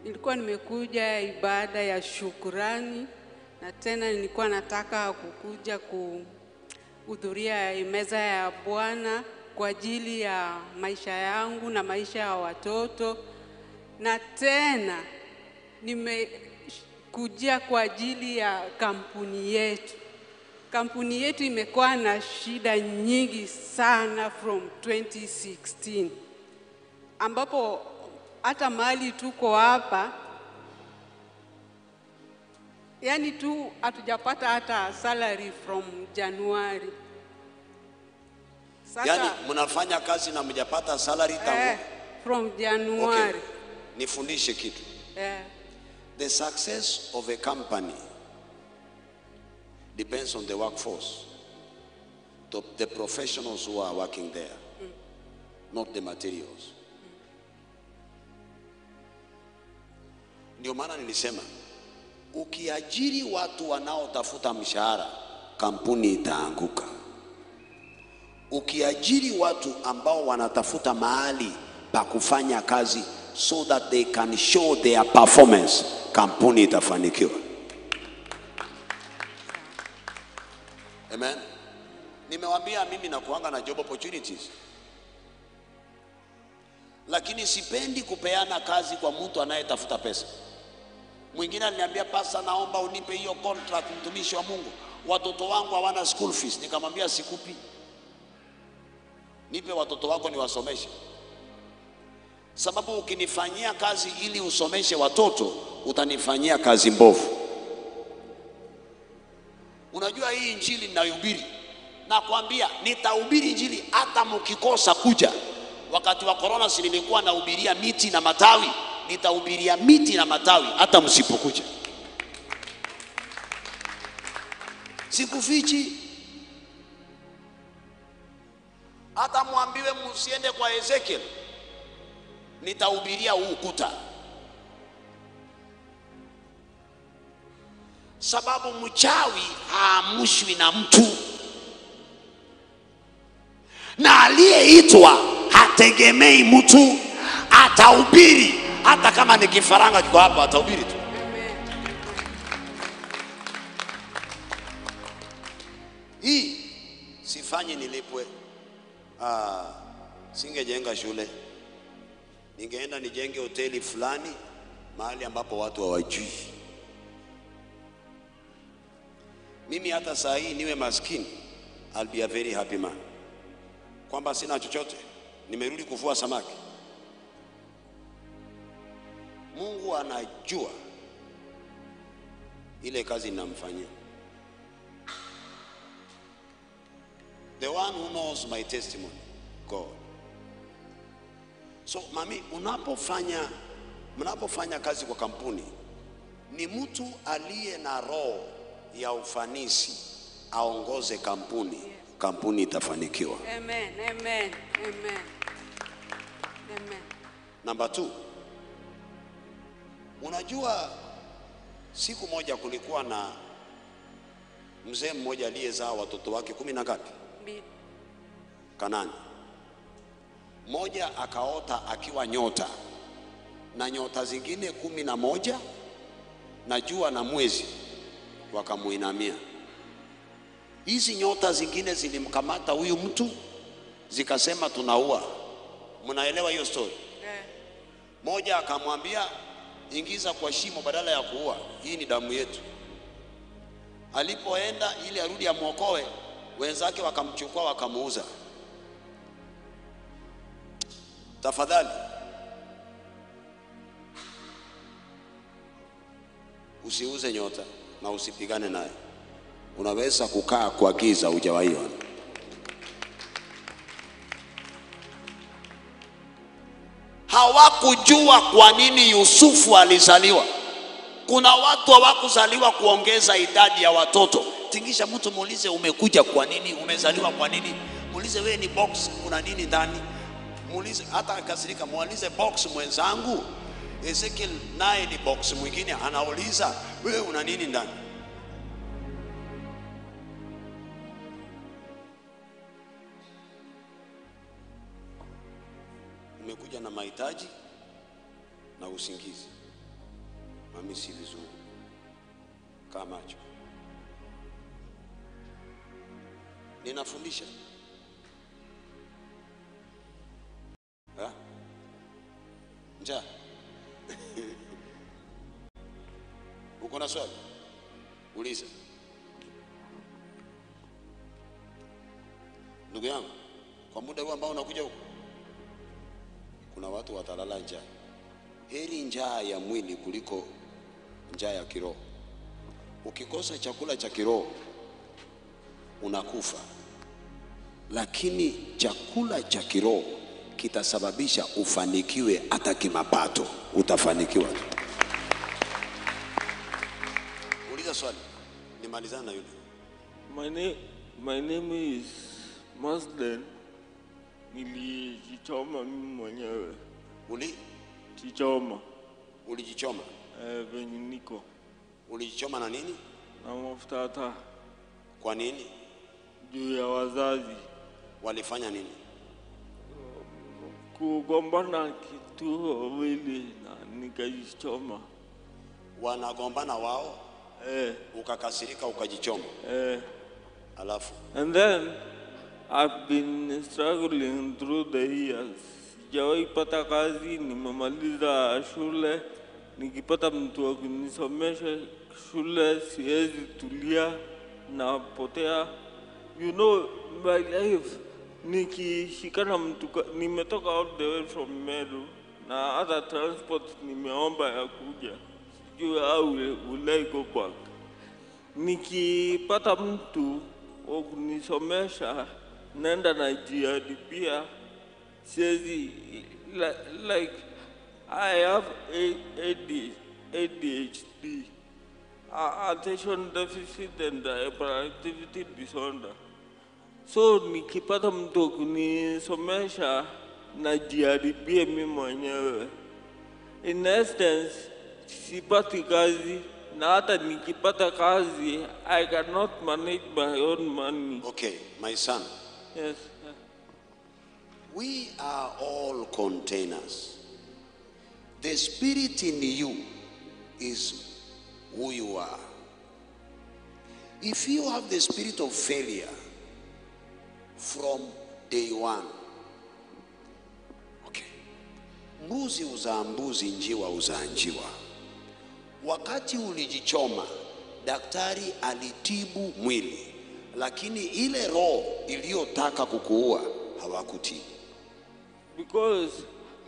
Nilikuwa nimekuja ibada ya shukurani, na tena nilikuwa nataka kukuja kuhudhuria meza ya Bwana kwa ajili ya maisha yangu na maisha ya watoto, na tena nimekuja kwa ajili ya kampuni yetu. Kampuni yetu imekuwa na shida nyingi sana from 2016, ambapo hata mali tuko hapa, yani tu hatujapata hata salary from January. Sasa, yani mnafanya kazi na mjapata salary tangu from January. Okay. Nifundishe kitu. The success of a company depends on the workforce, the professionals who are working there, not the materials. Ndio maana nilisema ukiajiri watu wanaotafuta mshahara, kampuni itaanguka. Ukiajiri watu ambao wanatafuta mahali pa kufanya kazi so that they can show their performance, kampuni itafanikiwa. Amen. Nimewaambia mimi na kuanga na job opportunities, lakini sipendi kupeana kazi kwa mtu anayetafuta pesa. Mwingine aliniambia, pasa naomba unipe hiyo contract, mtumishi wa Mungu, watoto wangu hawana school fees. Nikamwambia sikupi. nipe watoto wako niwasomeshe. Sababu ukinifanyia kazi ili usomeshe watoto, utanifanyia kazi mbovu. Unajua hii injili ninayohubiri, nakwambia nitahubiri injili hata mkikosa kuja. Wakati wa corona si nilikuwa nahubiria miti na matawi, nitahubiria miti na matawi hata msipokuja. Sikufichi. Hata muambiwe msiende kwa Ezekiel, nitahubiria huu ukuta. Sababu mchawi haamushwi na mtu, na aliyeitwa hategemei mtu. Atahubiri hata kama ni kifaranga kiko hapa, atahubiri tu. Hii sifanyi nilipwe. Singejenga shule, ningeenda nijenge hoteli fulani mahali ambapo watu hawajui. Mimi hata saa hii niwe maskini, I'll be a very happy man. Kwamba sina chochote, nimerudi kuvua samaki. Mungu anajua ile kazi ninamfanyia. The one who knows my testimony, God. So mami, mnapofanya kazi kwa kampuni, ni mtu aliye na roho ya ufanisi aongoze kampuni, kampuni itafanikiwa. Amen, amen, amen, amen. Number 2, unajua siku moja kulikuwa na mzee mmoja aliyezaa watoto wake 10 na ngapi? 2. Kanani. Moja akaota akiwa nyota, na nyota zingine 11 na jua na mwezi wakamuinamia. Hizi nyota zingine zilimkamata huyu mtu, zikasema tunaua. Mnaelewa hiyo story? Moja akamwambia ingiza kwa shimo badala ya kuua, hii ni damu yetu. Alipoenda ili arudi amuokoe, wenzake wakamchukua wakamuuza. Tafadhali usiuze nyota na usipigane naye. Unaweza kukaa kwa giza hujawaiona. Hawakujua kwa nini Yusufu alizaliwa. Kuna watu hawakuzaliwa kuongeza idadi ya watoto. Tingisha mtu muulize umekuja kwa nini, umezaliwa kwa nini. Muulize wewe ni box, kuna nini ndani. Muulize hata akasirika, muulize box mwenzangu. Ezekiel naye ni box mwingine, anauliza wewe una nini ndani. Umekuja na mahitaji na usingizi. Mami si vizuri. Kaa macho. Ninafundisha. Njaa. Uko na swali? Uliza. Ndugu yangu, kwa muda huu ambao unakuja huko, kuna watu watalala njaa. Heri njaa ya mwili kuliko njaa ya kiroho. Ukikosa chakula cha kiroho unakufa, lakini chakula cha kiroho kitasababisha ufanikiwe hata kimapato, utafanikiwa. Uliza swali, nimalizana na yule. My name is Masden. Nilijichoma mimi mwenyewe. Jichoma. Ulijichoma? Venye niko. Ulijichoma na nini? Na mafuta taa. Kwa nini? Juu ya wazazi. Walifanya nini? Kugombana kitu wawili na nikajichoma. Wanagombana wao? Ukakasirika ukajichoma? Alafu? And then I've been struggling through the years. Sijawahi pata kazi, nimemaliza shule, nikipata mtu wa kunisomesha shule siwezi tulia, napotea. You know, my life nikishikana mtu, nimetoka all the way from Meru na other transport nimeomba ya kuja, sijui how will I go back. Nikipata mtu wa kunisomesha naenda na pia, siwezi, like I have ADHD, attention deficit and hyperactivity disorder. So nikipata mtu kunisomesha najiharibia mimi mwenyewe. In essence, sipati kazi, na hata nikipata kazi, I cannot manage my own money. Okay, my son. Yes. We are all containers. The spirit in you is who you are. If you have the spirit of failure from day one, okay, mbuzi uzaa mbuzi, njiwa uzaa njiwa. Wakati ulijichoma, daktari alitibu mwili, lakini ile roho iliyotaka kukuua hawakutibu. Because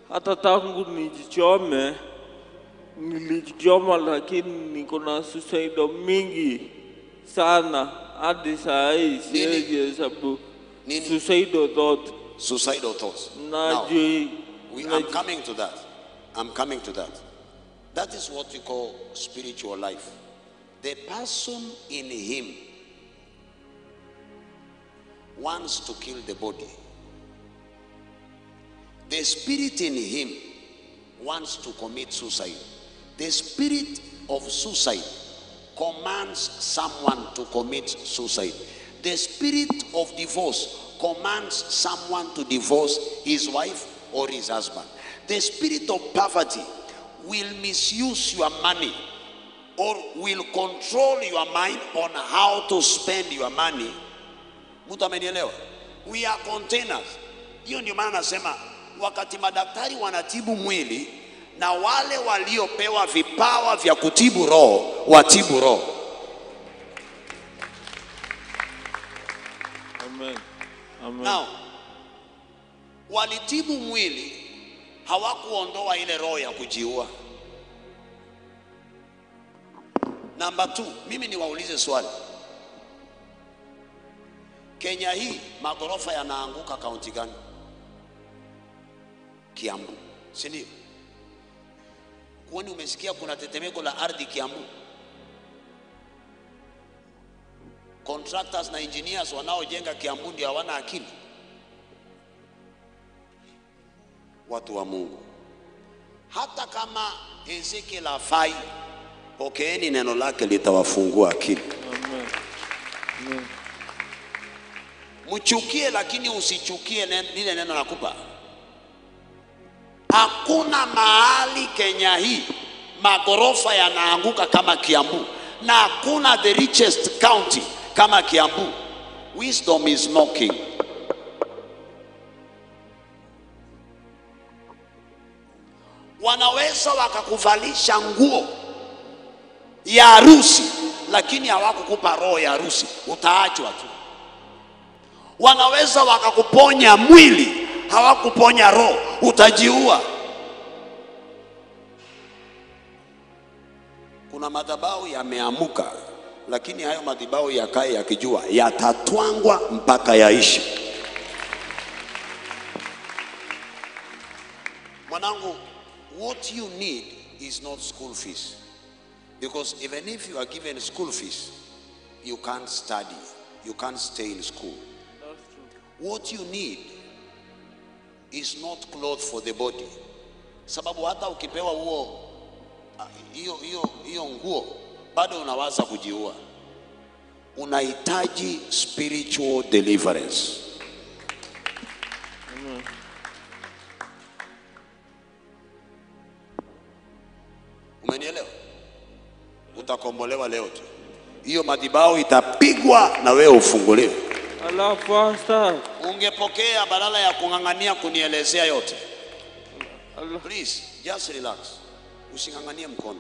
hata tangu nijichome, nilijichoma, lakini niko na suicide mingi sana hadi saa hii siwezi hesabu. Suicidal thoughts. Suicidal thoughts. Now, I'm coming to that. I'm coming to that. That is what we call spiritual life. The person in him wants to kill the body. The spirit in him wants to commit suicide. The spirit of suicide commands someone to commit suicide. The spirit of divorce commands someone to divorce his wife or his husband. The spirit of poverty will misuse your money or will control your mind on how to spend your money. Mtu amenielewa? We are containers. Hiyo ndio maana nasema wakati madaktari wanatibu mwili, na wale waliopewa vipawa vya kutibu roho watibu roho. Amen. Amen. Now, walitibu mwili, hawakuondoa ile roho ya kujiua. Number 2, mimi niwaulize swali. Kenya hii magorofa yanaanguka kaunti gani? Kiambu, si ndio? Kwani umesikia kuna tetemeko la ardhi Kiambu? Contractors na engineers wanaojenga Kiambu ndio hawana akili? Watu wa Mungu, hata kama Ezekiel afai, pokeeni neno lake, litawafungua akili. Amen. Amen. Mchukie lakini usichukie lile neno nakupa. Hakuna mahali Kenya hii magorofa yanaanguka kama Kiambu, na hakuna the richest county kama Kiambu. Wisdom is knocking. Wanaweza wakakuvalisha nguo ya harusi, lakini hawakukupa roho ya harusi, utaachwa tu. Wanaweza wakakuponya mwili, hawakuponya roho, utajiua. Kuna madhabahu yameamuka, lakini hayo madhabahu yakae yakijua yatatwangwa mpaka yaishi. Mwanangu, what you need is not school fees, because even if you are given school fees, you can't study, you can't stay in school. That's true. What you need is not clothes for the body. Sababu hata ukipewa huo hiyo nguo bado unawaza kujiua. Unahitaji spiritual deliverance. Umenielewa? Utakombolewa leo tu. Hiyo madhabahu itapigwa na wewe ufunguliwe. Alafu pastor, Ungepokea badala ya kungangania kunielezea yote. Please, just relax. Usinganganie mkono.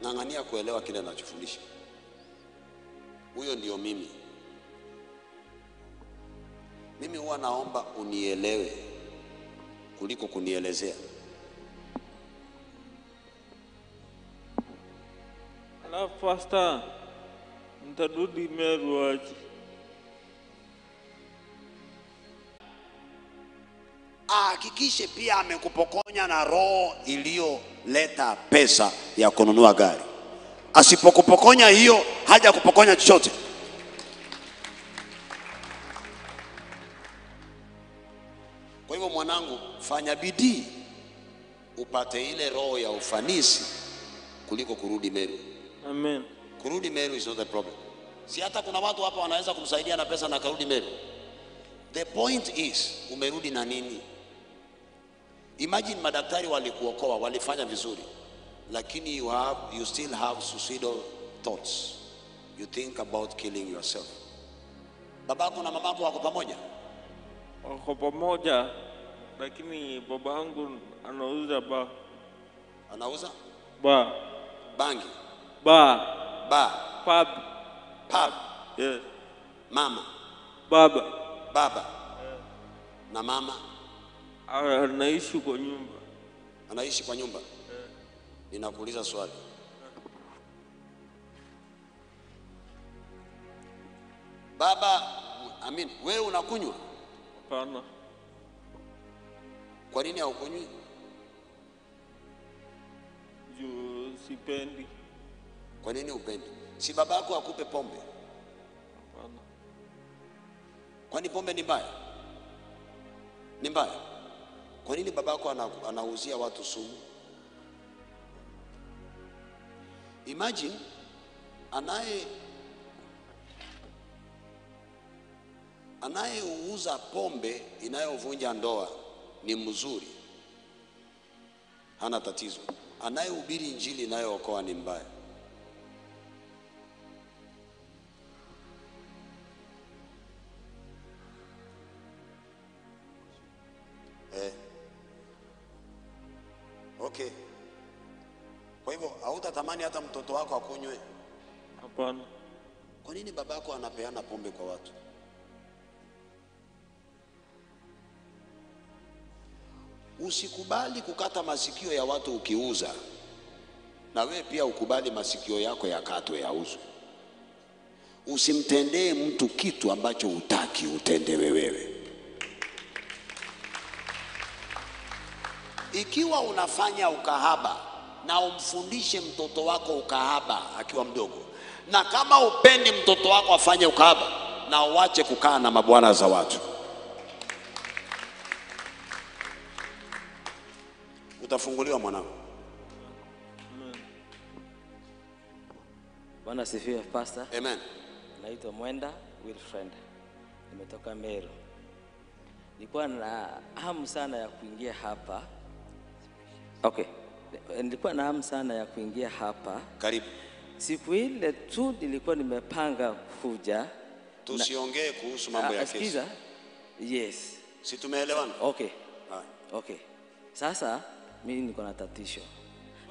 Ngangania kuelewa kile ninachofundisha. Huyo ndio mimi. Mimi huwa naomba unielewe kuliko kunielezea. Alafu pastor, mtarudi Meru aje? Hakikishe pia amekupokonya na roho iliyoleta pesa ya kununua gari. Asipokupokonya hiyo, haja kupokonya chochote. Kwa hivyo mwanangu, fanya bidii upate ile roho ya ufanisi kuliko kurudi Meru. Amen. Kurudi Meru is not the problem. Si hata kuna watu hapa wanaweza kumsaidia na pesa na karudi Meru. The point is, umerudi na nini? Imagine madaktari walikuokoa, walifanya vizuri, lakini you still have suicidal thoughts. You think about killing yourself. Babako na mamako wako pamoja? Wako pamoja, lakini babangu anauza ba. Anauza? Ba. Bangi? Ba. Pub. Pub? Yes. Mama? Baba. Na mama? Anaishi kwa nyumba. Anaishi kwa nyumba? Ninakuuliza swali. Baba, wewe unakunywa? Hapana. Kwa nini haukunywi? Juu sipendi. Kwa nini upendi? Si babako akupe pombe? Hapana. Kwani pombe ni mbaya? Ni mbaya? Kwa nini babako anauzia watu sumu? Imagine anayeuza pombe inayovunja ndoa ni mzuri, hana tatizo. Anayehubiri injili inayookoa ni mbaya. Okay. Kwa hivyo hautatamani hata mtoto wako akunywe? Hapana. Kwa nini babako anapeana pombe kwa watu? Usikubali kukata masikio ya watu ukiuza, na wewe pia ukubali masikio yako yakatwe yauzwe. Usimtendee mtu kitu ambacho hutaki utendewe wewe. Ikiwa unafanya ukahaba, na umfundishe mtoto wako ukahaba akiwa mdogo. Na kama upendi mtoto wako afanye ukahaba, na uache kukaa na mabwana za watu. Utafunguliwa mwanangu. Bwana asifiwe pastor. Amen. Naitwa Mwenda Wilfred. Nimetoka Meru. Nilikuwa na hamu sana ya kuingia hapa. Okay. Nilikuwa na hamu sana ya kuingia hapa. Karibu. Siku ile tu nilikuwa nimepanga kuja. Tusiongee kuhusu mambo ya kesi. Yes. Si tumeelewana? Okay. Okay. Sasa mimi niko na tatizo.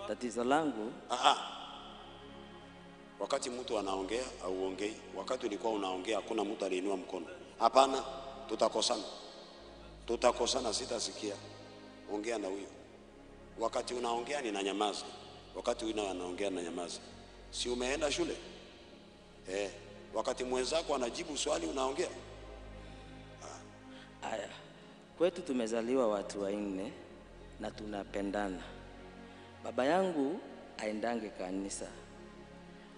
Tatizo langu wakati mtu anaongea au ongei, wakati ulikuwa unaongea hakuna mtu aliinua mkono. Hapana, tutakosana, sitasikia. Ongea na huyo. Wakati unaongea ninanyamaza, wakati huyo anaongea ninanyamaza. Si umeenda shule? Wakati mwenzako anajibu swali unaongea. Haya. Kwetu tumezaliwa watu wanne na tunapendana. Baba yangu aendange kanisa,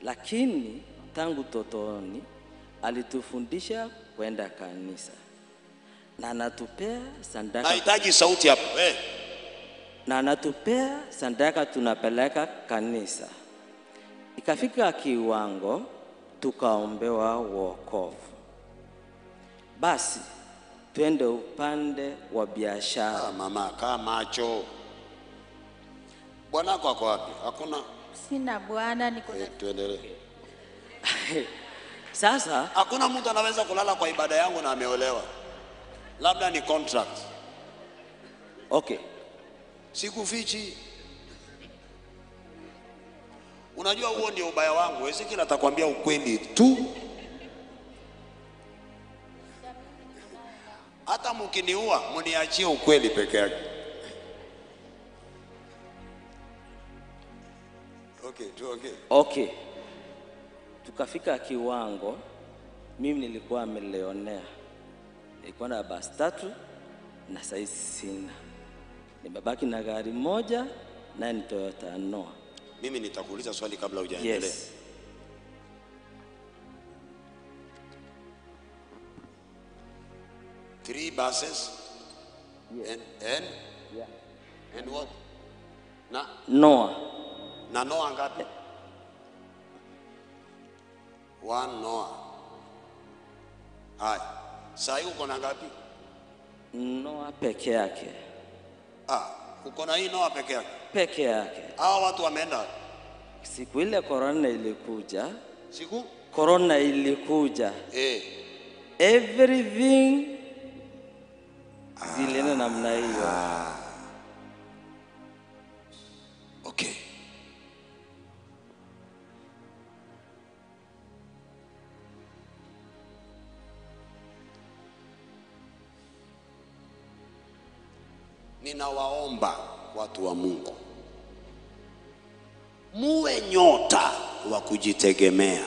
lakini tangu totoni alitufundisha kwenda kanisa. Na anatupea sadaka. Nahitaji sauti hapo. Na anatupea sadaka tunapeleka kanisa. Ikafika kiwango tukaombewa wokovu. Basi twende upande wa biashara. Mama, kaa macho. Bwanako ako wapi? Hakuna? Sina bwana, niko na tuendelee. Sasa hakuna mtu anaweza kulala kwa ibada yangu na ameolewa. Labda ni contract. Okay. Sikufichi. Unajua huo ndio ubaya wangu. Ezekiel atakwambia ukweli tu. hata mkiniua mniachie ukweli peke yake. Okay. Tukafika kiwango, mimi nilikuwa milionea. Nilikuwa na basi 3 na saizi sina. Nimebaki na gari moja na ni Toyota Noah. Mimi nitakuuliza swali kabla hujaendelea. Yes. Three buses. Yes. And Yeah. And what? Noah. Na Noah ngapi? 1 Noah. Hai. Sasa uko na ngapi? Noah peke yake. Uko na hii Noah peke yake? Peke yake. Hao watu wameenda. Siku ile corona ilikuja. Siku? Corona ilikuja. Everything zilienda namna hiyo. Okay. Ninawaomba watu wa Mungu, muwe nyota wa kujitegemea.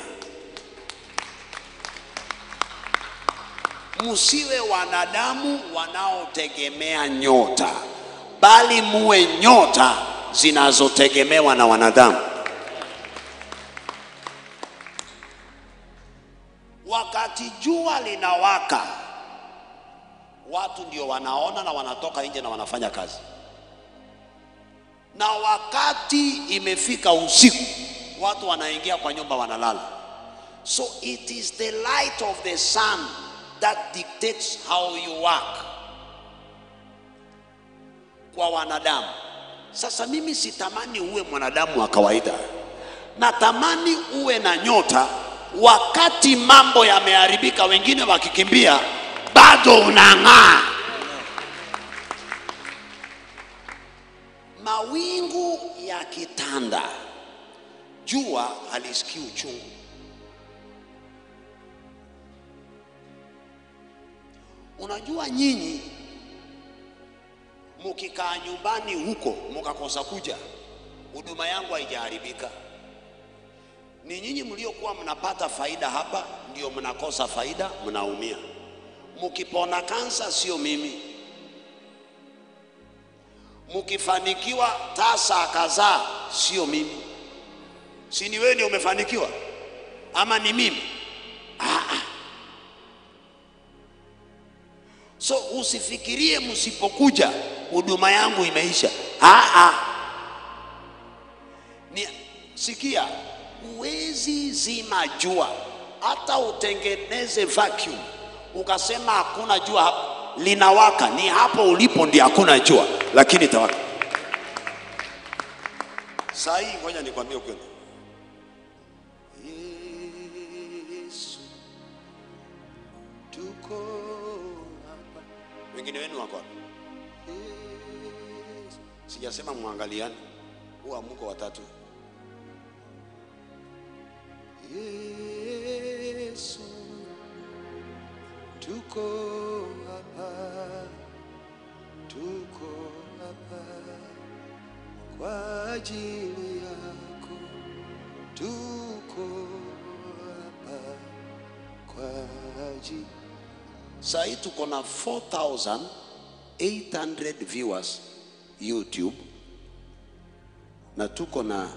Musiwe wanadamu wanaotegemea nyota, bali muwe nyota zinazotegemewa na wanadamu. Wakati jua linawaka, watu ndio wanaona na wanatoka nje na wanafanya kazi. Na wakati imefika usiku, watu wanaingia kwa nyumba wanalala. So it is the light of the sun that dictates how you work kwa wanadamu. Sasa mimi sitamani uwe mwanadamu wa kawaida. Natamani uwe na nyota, wakati mambo yameharibika wengine wakikimbia, bado unang'aa. Mawingu ya kitanda, jua halisikii uchungu. Unajua nyinyi mukikaa nyumbani huko mukakosa kuja, huduma yangu haijaharibika. Ni nyinyi mliokuwa mnapata faida hapa ndio mnakosa faida, mnaumia. Mukipona kansa sio mimi. Mukifanikiwa tasa kadhaa sio mimi. Si ni wewe ndio umefanikiwa ama ni mimi? So usifikirie msipokuja huduma yangu imeisha. Sikia, uwezi zima jua. Hata utengeneze vacuum ukasema hakuna jua hapa, linawaka, ni hapo ulipo ndio hakuna jua, lakini itawaka. Sasa hii ngoja nikwambie ukweli. Yesu tuko hapa. Wengine wenu wako hapa. Sijasema muangaliane. Huwa mko watatu. Yesu tuko hapa, tuko hapa kwa ajili yako, tuko hapa kwa ajili. Sasa tuko na 4,800 viewers YouTube na tuko na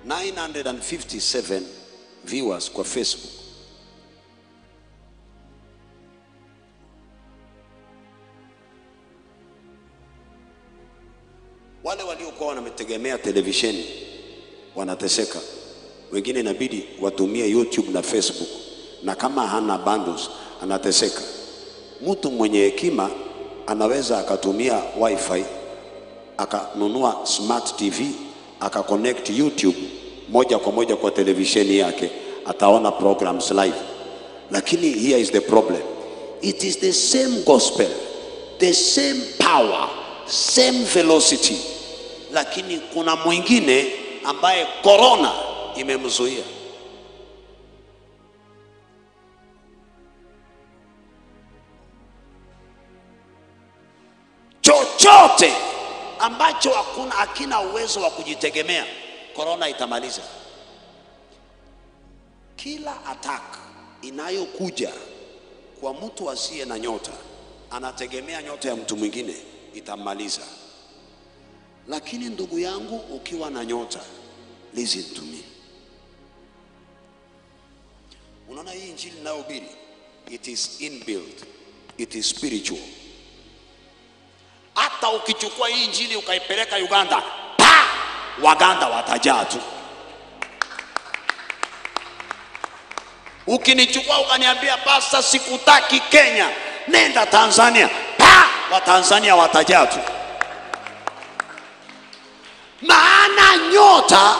$957 viewers kwa Facebook. Wale waliokuwa wanategemea televisheni wanateseka. Wengine inabidi watumie YouTube na Facebook, na kama hana bundles anateseka. Mtu mwenye hekima anaweza akatumia wifi, akanunua smart TV, akaconnect YouTube moja kwa moja kwa televisheni yake, ataona programs live. Lakini here is the problem. It is the same gospel, the same power, same velocity, lakini kuna mwingine ambaye corona imemzuia. Chochote ambacho hakina uwezo wa kujitegemea, corona itamaliza. Kila attack inayokuja kwa mtu asiye na nyota, anategemea nyota ya mtu mwingine, itamaliza. Lakini ndugu yangu, ukiwa na nyota, listen to me. Unaona hii injili ninayohubiri, it is inbuilt, it is spiritual. Hata ukichukua hii injili ukaipeleka Uganda, Waganda watajaa tu. Ukinichukua ukaniambia pasta sikutaki Kenya, nenda Tanzania, wa Tanzania watajaa tu. Maana nyota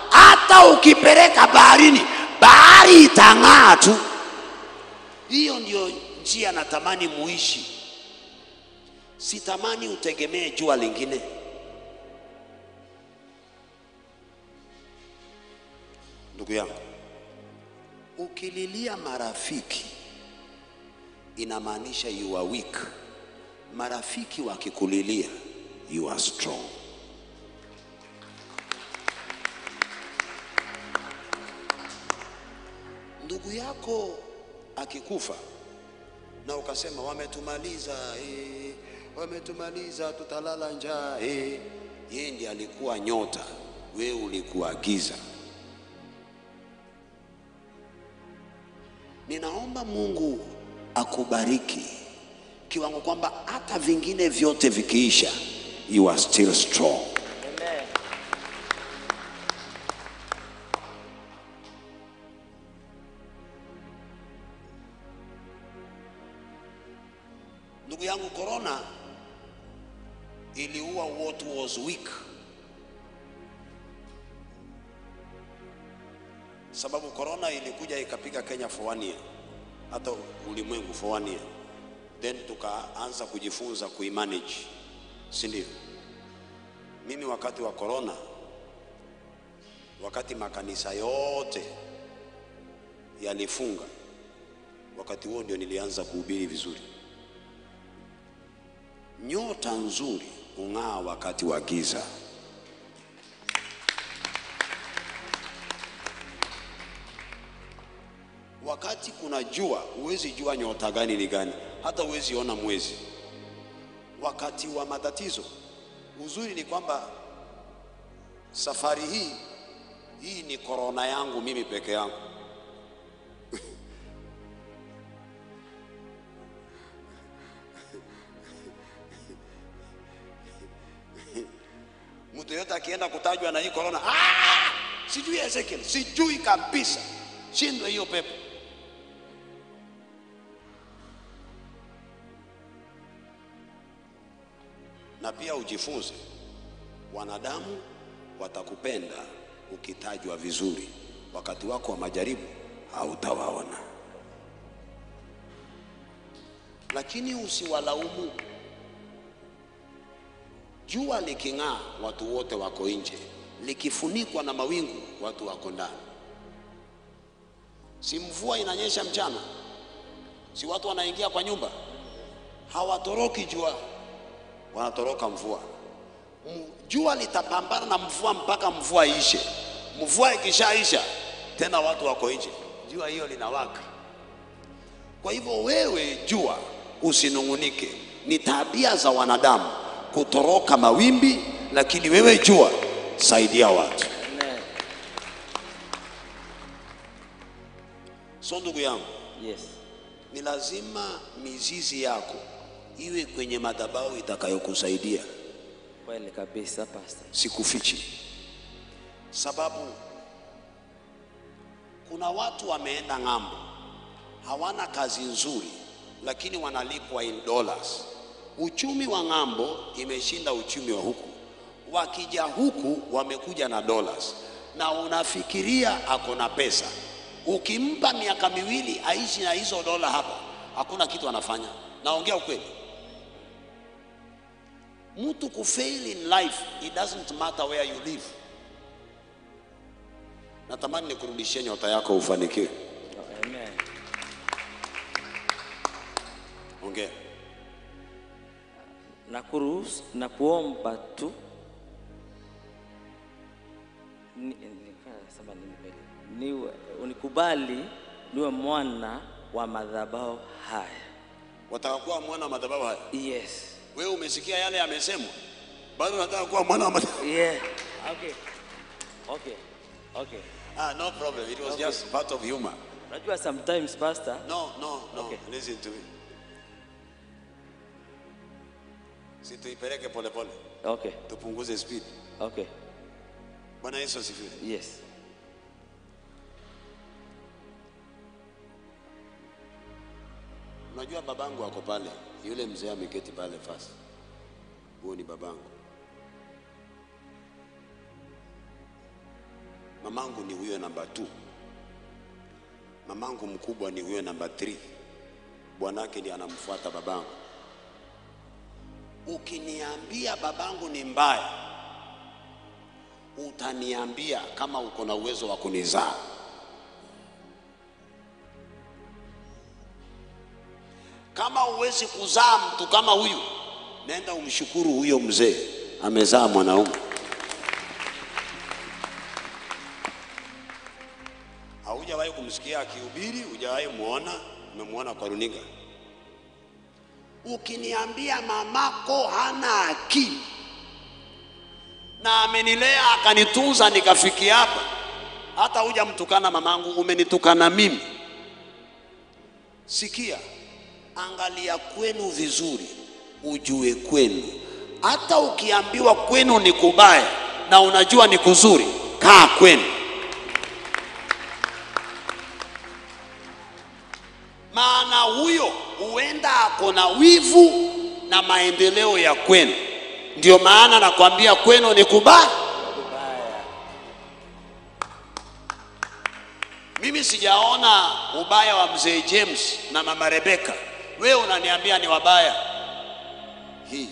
hata ukipeleka baharini, bahari itang'aa tu. Hiyo ndio njia natamani muishi. Sitamani utegemee jua lingine. Ndugu yangu, ukililia marafiki inamaanisha you are weak. Marafiki wakikulilia you are strong. Ndugu yako akikufa na ukasema wametumaliza, wametumaliza, tutalala njaa, yeye ndiye alikuwa nyota, wewe ulikuwa giza. Ninaomba Mungu akubariki kiwango kwamba hata vingine vyote vikiisha, you are still strong. Amen. Ndugu yangu, corona iliua what was weak. Sababu corona ilikuja ikapiga Kenya for 1 year, hata ulimwengu for 1 year. Then tukaanza kujifunza kuimanage, si ndio? Mimi wakati wa corona, wakati makanisa yote yalifunga, wakati huo ndio nilianza kuhubiri vizuri. Nyota nzuri ung'aa wakati wa giza. Wakati kuna jua, huwezi jua nyota gani ni gani, hata huwezi ona mwezi. Wakati wa matatizo, uzuri ni kwamba safari hii ni corona yangu mimi peke yangu. Mtu yote akienda kutajwa na hii corona, sijui Ezekiel, sijui kabisa, shindwe hiyo pepo. Na pia ujifunze, wanadamu watakupenda ukitajwa vizuri. Wakati wako wa majaribu hautawaona. Lakini usiwalaumu. Jua liking'aa watu wote wako nje, likifunikwa na mawingu watu wako ndani. Si mvua inanyesha mchana, si watu wanaingia kwa nyumba? Hawatoroki jua, wanatoroka mvua. Jua litapambana na mvua mpaka mvua ishe. Mvua ikishaisha tena watu wako nje, jua hiyo linawaka. Kwa hivyo wewe jua usinungunike. Ni tabia za wanadamu kutoroka mawimbi, lakini wewe jua saidia watu. Amen. So ndugu yangu, Yes. ni lazima mizizi yako iwe kwenye madhabahu itakayokusaidia. Kweli kabisa pastor. Sikufichi. Sababu kuna watu wameenda ng'ambo, hawana kazi nzuri, lakini wanalipwa in dollars. Uchumi wa ng'ambo imeshinda uchumi wa huku. Wakija huku wamekuja na dollars, na unafikiria ako na pesa. Ukimpa miaka 2 aishi na hizo dola hapa, hakuna kitu anafanya. Naongea ukweli. Mtu kufail in life, it doesn't matter where you live. Natamani nikurudishie nyota yako ufanikiwe. Amen. Ongea. Na kuomba tu unikubali niwe mwana wa madhabahu haya. Wataka kuwa mwana wa madhabahu haya? Yes. Wewe umesikia yale yamesemwa? Bado unataka kuwa mwana wa madhabahu? Yeah. Okay. No problem. It was just part of humor. Unajua sometimes pastor. No. Okay. Listen to me. Situipeleke pole pole. Okay. Tupunguze speed. Okay. Bwana Yesu asifiwe. Yes. Unajua babangu wako pale. Yule mzee ameketi pale fast. Huo ni babangu. Mamangu ni huyo namba 2. Mamangu mkubwa ni huyo namba 3. Bwanake ndiye anamfuata babangu. Ukiniambia babangu ni mbaya, utaniambia kama uko na uwezo wa kunizaa. Kama uwezi kuzaa mtu kama huyu, nenda umshukuru huyo mzee amezaa mwanaume. Haujawahi kumsikia akihubiri, hujawahi muona, umemwona kwa runinga. Ukiniambia mamako hana akili na amenilea akanitunza nikafikia hapa, hata hujamtukana mamangu, umenitukana mimi. Sikia, angalia kwenu vizuri, ujue kwenu. Hata ukiambiwa kwenu ni kubaya na unajua ni kuzuri, kaa kwenu. Maana huyo huenda akona wivu na maendeleo ya kwenu. Ndio maana nakwambia kwenu ni kubaya. Mimi sijaona ubaya wa mzee James na mama Rebecca. Wewe unaniambia ni wabaya. Hii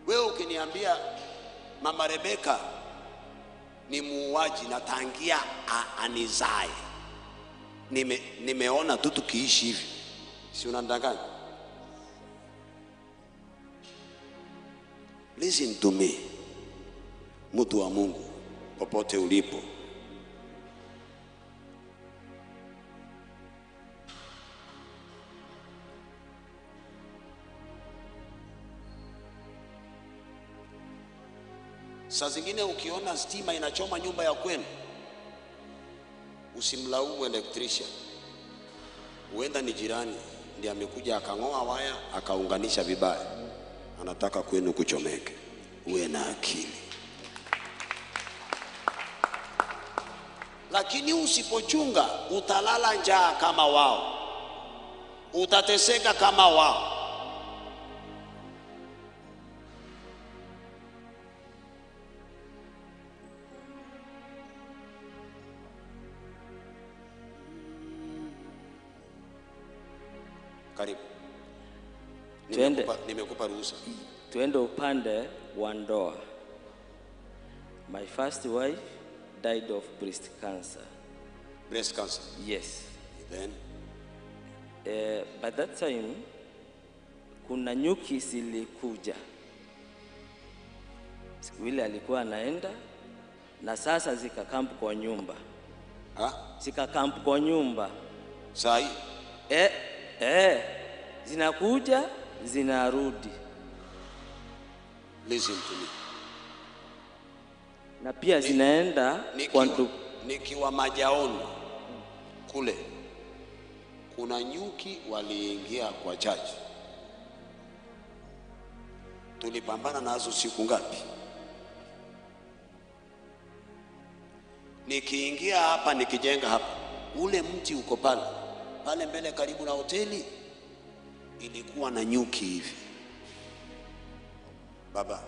wewe ukiniambia mama Rebecca ni muuaji na tangia anizae, nimeona tu tukiishi hivi, si unandanganya? Listen to me, mtu wa Mungu popote ulipo. Saa zingine ukiona stima inachoma nyumba ya kwenu, usimlaumu electrician. Huenda ni jirani ndiye amekuja akang'oa waya akaunganisha vibaya, anataka kwenu kuchomeke. Uwe na akili. Lakini usipochunga utalala njaa kama wao, utateseka kama wao. Karibu. Nimekupa ruhusa. Tuende upande wa ndoa. My first wife died of breast cancer. Breast cancer? Yes. Then? By that time, kuna nyuki zilikuja. Siku ile alikuwa anaenda na sasa zikakampu kwa nyumba. Zikakampu kwa nyumba. Sahi? Zinakuja, zinarudi. Listen to me. Na pia zinaenda kwa nikiwa Majaoni kule, kuna nyuki waliingia kwa chaji. Tulipambana nazo siku ngapi? Nikiingia hapa, nikijenga hapa, ule mti uko pale mbele karibu na hoteli, ilikuwa na nyuki hivi. Baba,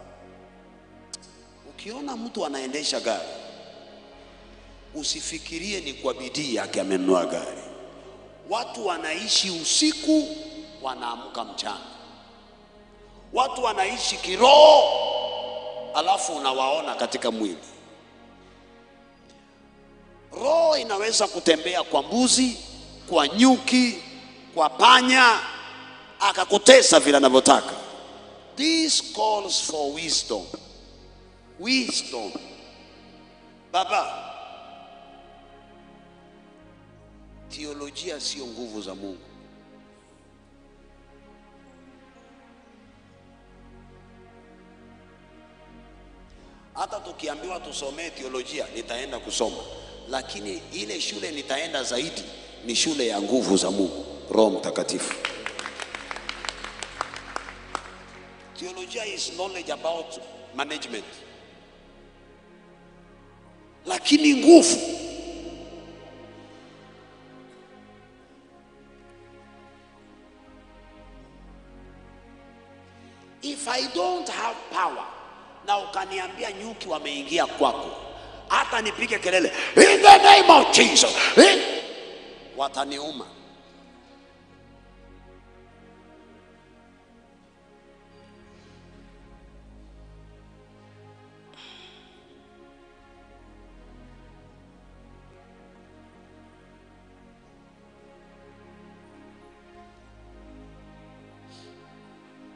ukiona mtu anaendesha gari, usifikirie ni kwa bidii yake amenunua gari. Watu wanaishi usiku, wanaamka mchana. Watu wanaishi kiroho, alafu unawaona katika mwili. Roho inaweza kutembea kwa mbuzi, kwa nyuki, kwa panya, akakutesa vile anavyotaka. This calls for wisdom. Wisdom. Baba, teolojia sio nguvu za Mungu. Hata tukiambiwa tusomee teolojia, nitaenda kusoma, lakini ile shule nitaenda zaidi ni shule ya nguvu za Mungu, Roho Mtakatifu. Teolojia is knowledge about management, lakini nguvu, if I don't have power, na ukaniambia nyuki wameingia kwako, hata nipige kelele in the name of Jesus, wataniuma.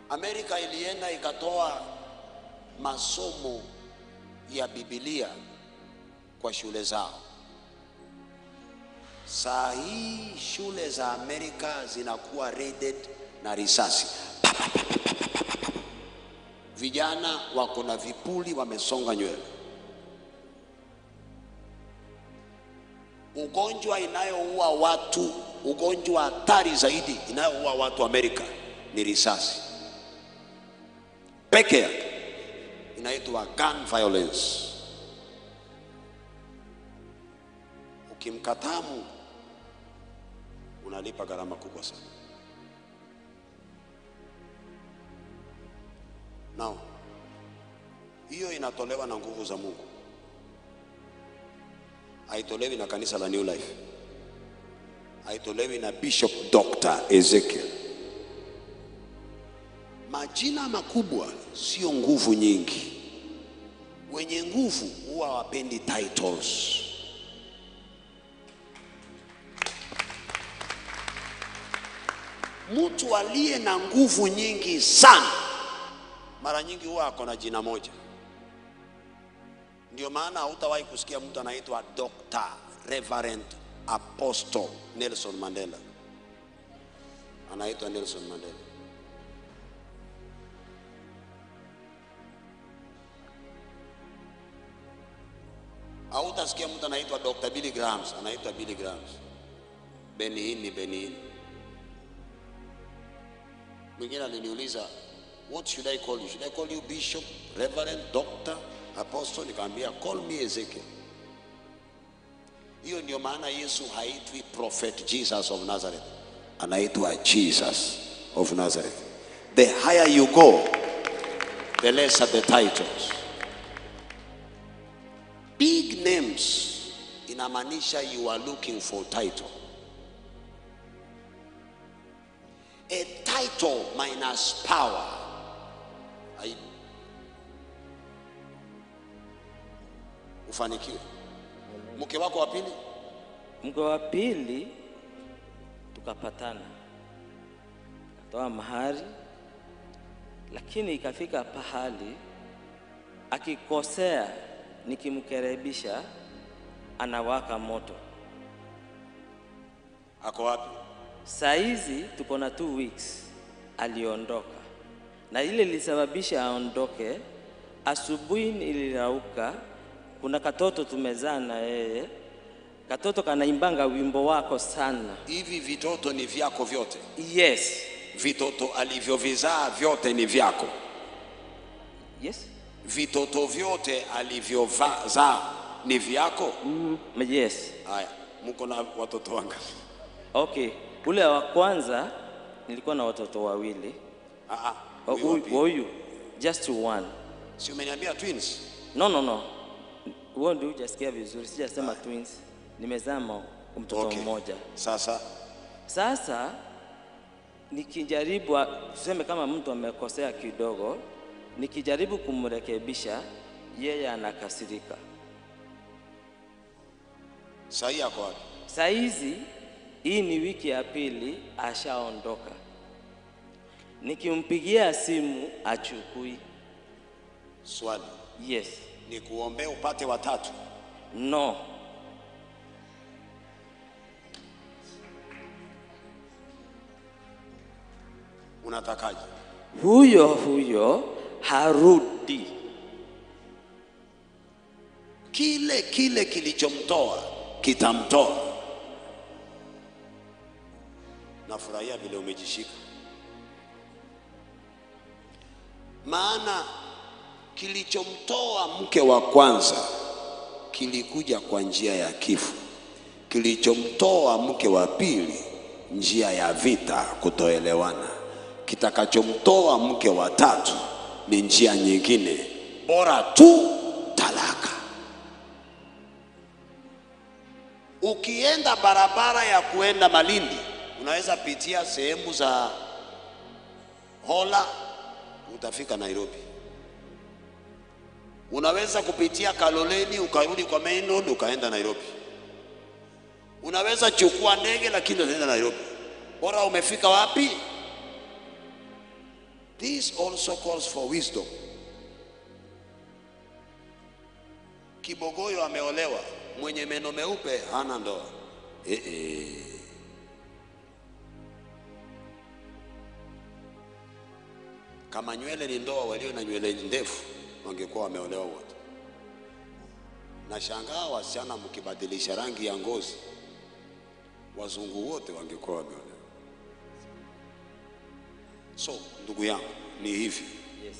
Amerika ilienda ikatoa masomo ya Biblia kwa shule zao. Saa hii shule za Amerika zinakuwa raided na risasi. Vijana wako na vipuli, wamesonga nywele. Ugonjwa inayoua watu, ugonjwa hatari zaidi inayoua watu Amerika ni risasi peke yake, inaitwa gun violence. Ukimkataa Mungu unalipa gharama kubwa sana. Now, hiyo inatolewa na nguvu za Mungu, haitolewi na kanisa la New Life, haitolewi na Bishop Dr. Ezekiel. Majina makubwa sio nguvu nyingi. Wenye nguvu huwa wapendi titles. Mtu aliye na nguvu nyingi sana mara nyingi huwa ako na jina moja. Ndio maana hutawahi kusikia mtu anaitwa Dr. Reverend Apostle Nelson Mandela. Anaitwa Nelson Mandela. Au utasikia mtu anaitwa Dr. Billy Graham, anaitwa Billy Graham. Benihin ni Benihin. Mwingine aliniuliza, what should I call you? Should I call you Bishop, Reverend, Doctor, Apostle? Nikamwambia, call me Ezekiel. Hiyo ndio maana Yesu haitwi Prophet Jesus of Nazareth, anaitwa Jesus of Nazareth. The higher you go, the lesser the titles. Big names inamaanisha you are looking for title. A title minus power. Ufanikiwe. Mke wako wa pili? Mke wa pili tukapatana, toa mahari, lakini ikafika pahali akikosea nikimkerebisha anawaka moto. Ako wapi? Saizi tuko na 2 weeks aliondoka, na ile ilisababisha aondoke. Asubuhi nilirauka, kuna katoto tumezaa na yeye, katoto kanaimbanga wimbo wako sana. Hivi vitoto ni vyako vyote? Yes. Vitoto alivyovizaa vyote ni vyako? Yes. Vitoto vyote alivyovizaa ni vyako? Yes. Haya, mko na watoto wangapi? Okay, ule wa kwanza nilikuwa na watoto wawili. Huyu just one. Si umeniambia twins? No. Wewe ndio hujasikia vizuri. Sijasema twins. Nimezaa mtoto mmoja. Sasa Sasa nikijaribu, tuseme kama mtu amekosea kidogo, nikijaribu kumrekebisha, yeye anakasirika. Sahi yako wapi? Saizi hii ni wiki ya pili ashaondoka. Nikimpigia simu achukui. Swali. Yes. Ni kuombea upate watatu? No. Unatakaje? Huyo harudi. Kile kilichomtoa kitamtoa. Nafurahia vile umejishika. Maana kilichomtoa mke wa kwanza kilikuja kwa njia ya kifo. Kilichomtoa mke wa pili njia ya vita, kutoelewana. Kitakachomtoa mke wa tatu ni njia nyingine, bora tu talaka. Ukienda barabara ya kuenda Malindi, unaweza pitia sehemu za Hola, utafika Nairobi. Unaweza kupitia Kaloleni ukarudi kwa main road ukaenda Nairobi. Unaweza chukua ndege lakini unaenda Nairobi. Bora umefika wapi? This also calls for wisdom. Kibogoyo ameolewa, mwenye meno meupe hana ndoa. Kama nywele ni ndoa, walio na nywele ndefu wangekuwa wameolewa wote. Nashangaa wasichana mkibadilisha rangi ya ngozi, wazungu wote wangekuwa wameolewa. So ndugu yangu, ni hivi. Yes.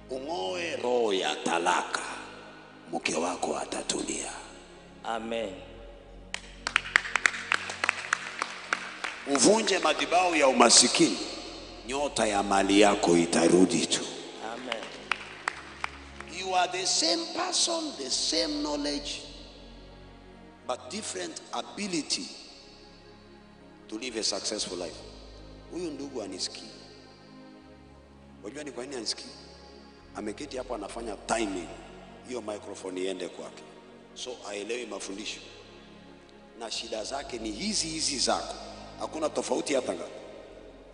Ung'oe roho ya talaka, mke wako atatulia. Amen. Uvunje madhabahu ya umasikini, nyota ya mali yako itarudi tu. Amen. You are the same person, the same knowledge, but different ability to live a successful life. Huyu ndugu anisikii. Unajua ni kwa nini anisikii? Ameketi hapo anafanya timing, hiyo microphone iende kwake. So haelewi mafundisho. Na shida zake ni hizi zako. Hakuna tofauti hata ngapi.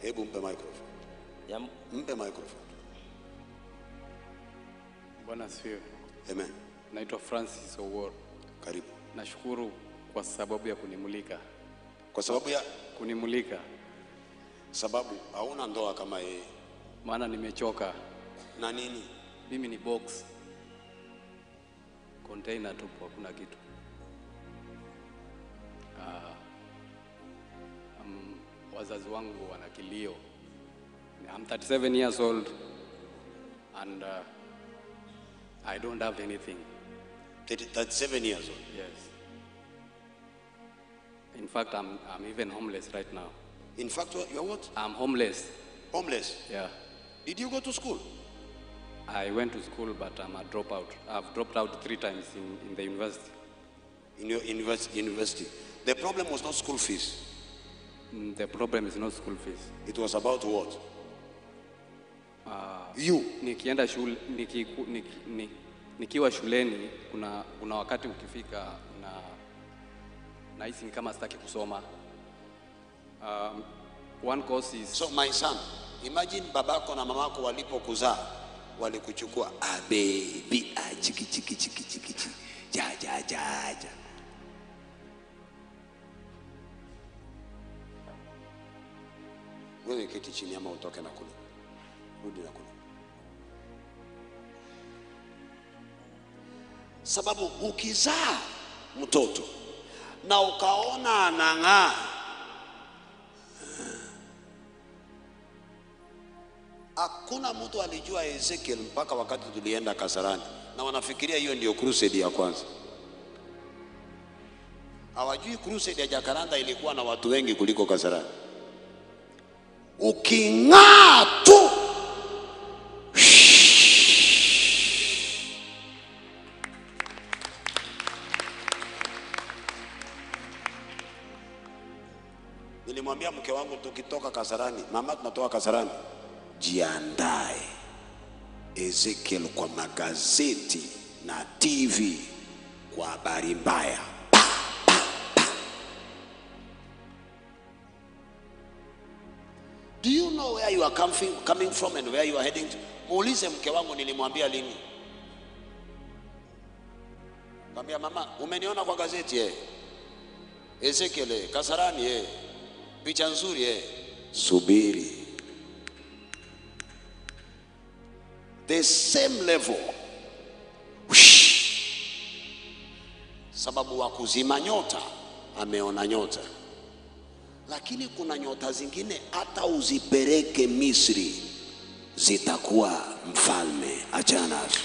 Hebu mpe microphone. Mpe microphone. Bwana asifiwe. Amen. Naitwa Francis Owor. Karibu. Nashukuru kwa sababu ya kunimulika. Kwa sababu ya kunimulika. Sababu hauna ndoa kama yeye. Maana nimechoka. Na nini? Mimi ni box. Container tu, hakuna kitu. Wazazi wangu wana kilio. I'm 37 years old and I don't have anything. 37 years old? Yes. In fact, I'm even homeless right now. In fact, you're what? I'm homeless. Homeless? Yeah. Did you go to school? I went to school, but I'm a dropout. I've dropped out 3 times in the university. In your university? The problem was not school fees. The problem is not school fees. It was about what? You. Nikienda shule, nikiwa shuleni, kuna wakati ukifika na hisi ni kama sitaki kusoma. One course is... So my son, imagine babako na mamako walipokuzaa, walikuchukua, baby, chiki, ja. Wewe keti chini ama utoke na kule. Rudi na kule. Sababu ukizaa mtoto na ukaona anang'aa, hakuna mtu alijua Ezekiel mpaka wakati tulienda Kasarani, na wanafikiria hiyo ndio crusade ya kwanza. Hawajui crusade ya Jakaranda ilikuwa na watu wengi kuliko Kasarani. Uking'aa tu, Nilimwambia mke wangu tukitoka Kasarani, mama tunatoka Kasarani, jiandae Ezekiel kwa magazeti na TV kwa habari mbaya. Do you know where you are coming from and where you are heading to? Muulize mke wangu nilimwambia lini. Kambia mama, umeniona kwa gazeti Ezekiel Kasarani picha nzuri subiri. The same level. Sababu wa kuzima nyota ameona nyota. Lakini kuna nyota zingine hata uzipeleke Misri zitakuwa mfalme. Achana nazo.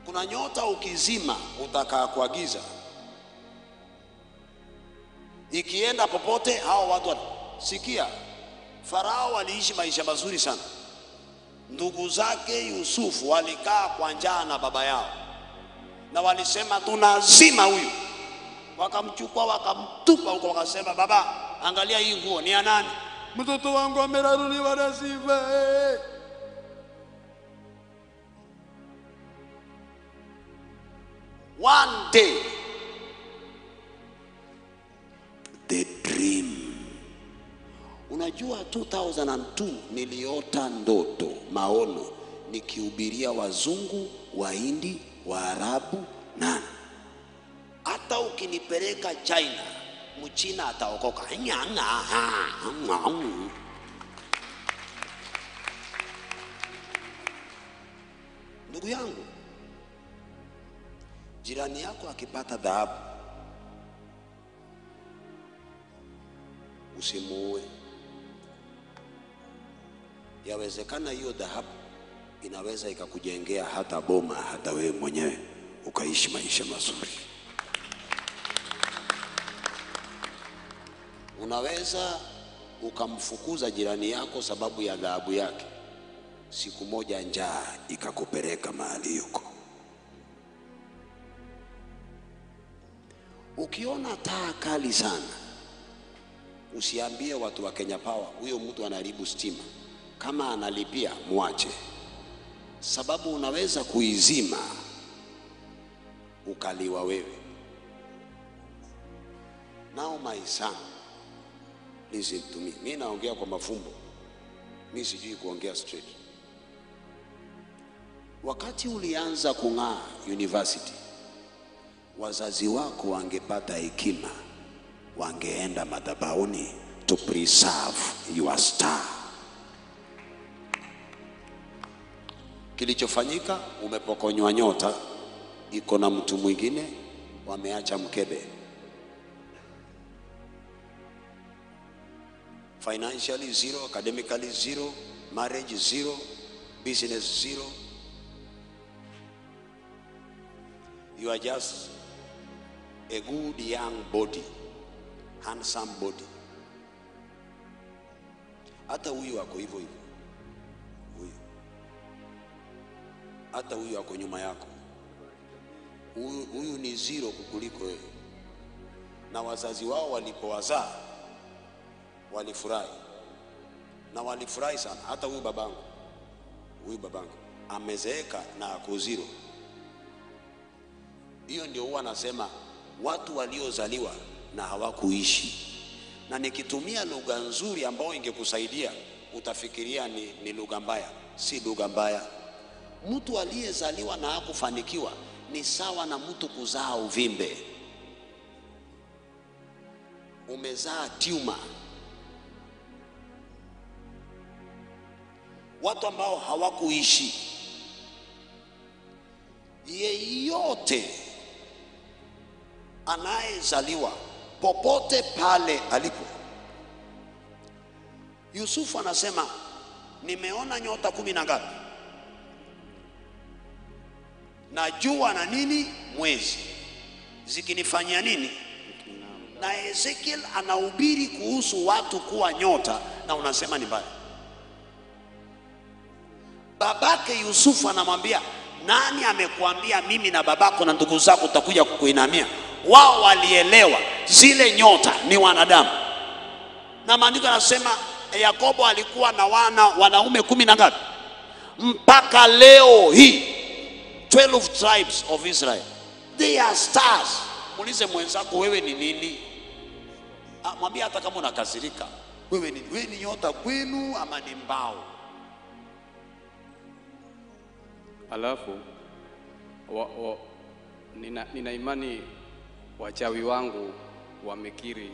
Kuna nyota ukizima utakaa kwa giza. Ikienda popote hao watu sikia. Farao aliishi maisha mazuri sana. Ndugu zake Yusufu walikaa kwa njaa na baba yao. Na walisema tunazima huyu. Wakamchukua wakamtupa huko, wakasema baba, angalia hii nguo ni ya nani? Mtoto wangu ameraruliwa na simba. One day the dream. Unajua 2002 niliota ndoto, maono, nikihubiria wazungu, wahindi, waarabu nani. Hata ukinipeleka China, mchina ataokoka. Ndugu yangu, jirani yako akipata dhahabu usimuue. Yawezekana hiyo dhahabu inaweza ikakujengea hata boma, hata wewe mwenyewe ukaishi maisha mazuri. Unaweza ukamfukuza jirani yako sababu ya dhahabu yake. Siku moja njaa ikakupeleka mahali yuko. Ukiona taa kali sana, usiambie watu wa Kenya Power huyo mtu anaharibu stima. Kama analipia muache. Sababu unaweza kuizima ukaliwa wewe. Now my son, listen to me. Mimi naongea kwa mafumbo. Mimi sijui kuongea straight. Wakati ulianza kung'aa university, wazazi wako wangepata hekima, wangeenda madhabahuni to preserve your star. Kilichofanyika, umepokonywa nyota, iko na mtu mwingine, wameacha mkebe. Financially zero, academically zero, marriage zero, business zero. You are just a good young body, handsome body. Hata huyu wako hivyo hivyo. Hata huyu wako nyuma yako. Huyu ni zero kukuliko wewe. Na wazazi wao walipowazaa walifurahi. Na walifurahi sana. Hata huyu babangu amezeeka na ako zero. Hiyo ndio huwa nasema watu waliozaliwa na hawakuishi. Na nikitumia lugha nzuri ambayo ingekusaidia, utafikiria ni lugha mbaya. Si lugha mbaya. Mtu aliyezaliwa na hakufanikiwa ni sawa na mtu kuzaa uvimbe. Umezaa tumor. Watu ambao hawakuishi, yeyote anayezaliwa popote pale alipo. Yusufu anasema nimeona nyota 10 na ngapi? Na jua na nini? Mwezi. Zikinifanyia nini? Na Ezekiel anahubiri kuhusu watu kuwa nyota na unasema ni mbaya. Babake Yusufu anamwambia Nani amekuambia mimi na babako na ndugu zako tutakuja kukuinamia? Wao walielewa zile nyota ni wanadamu. Na maandiko yanasema Yakobo alikuwa na wanaume 10 na ngapi? Mpaka leo hii 12 tribes of Israel, they are stars. Muulize mwenzako, wewe ni nini? Mwambie hata kama unakasirika, wewe ni nyota kwenu ama ni mbao? Alafu nina imani wachawi wangu wamekiri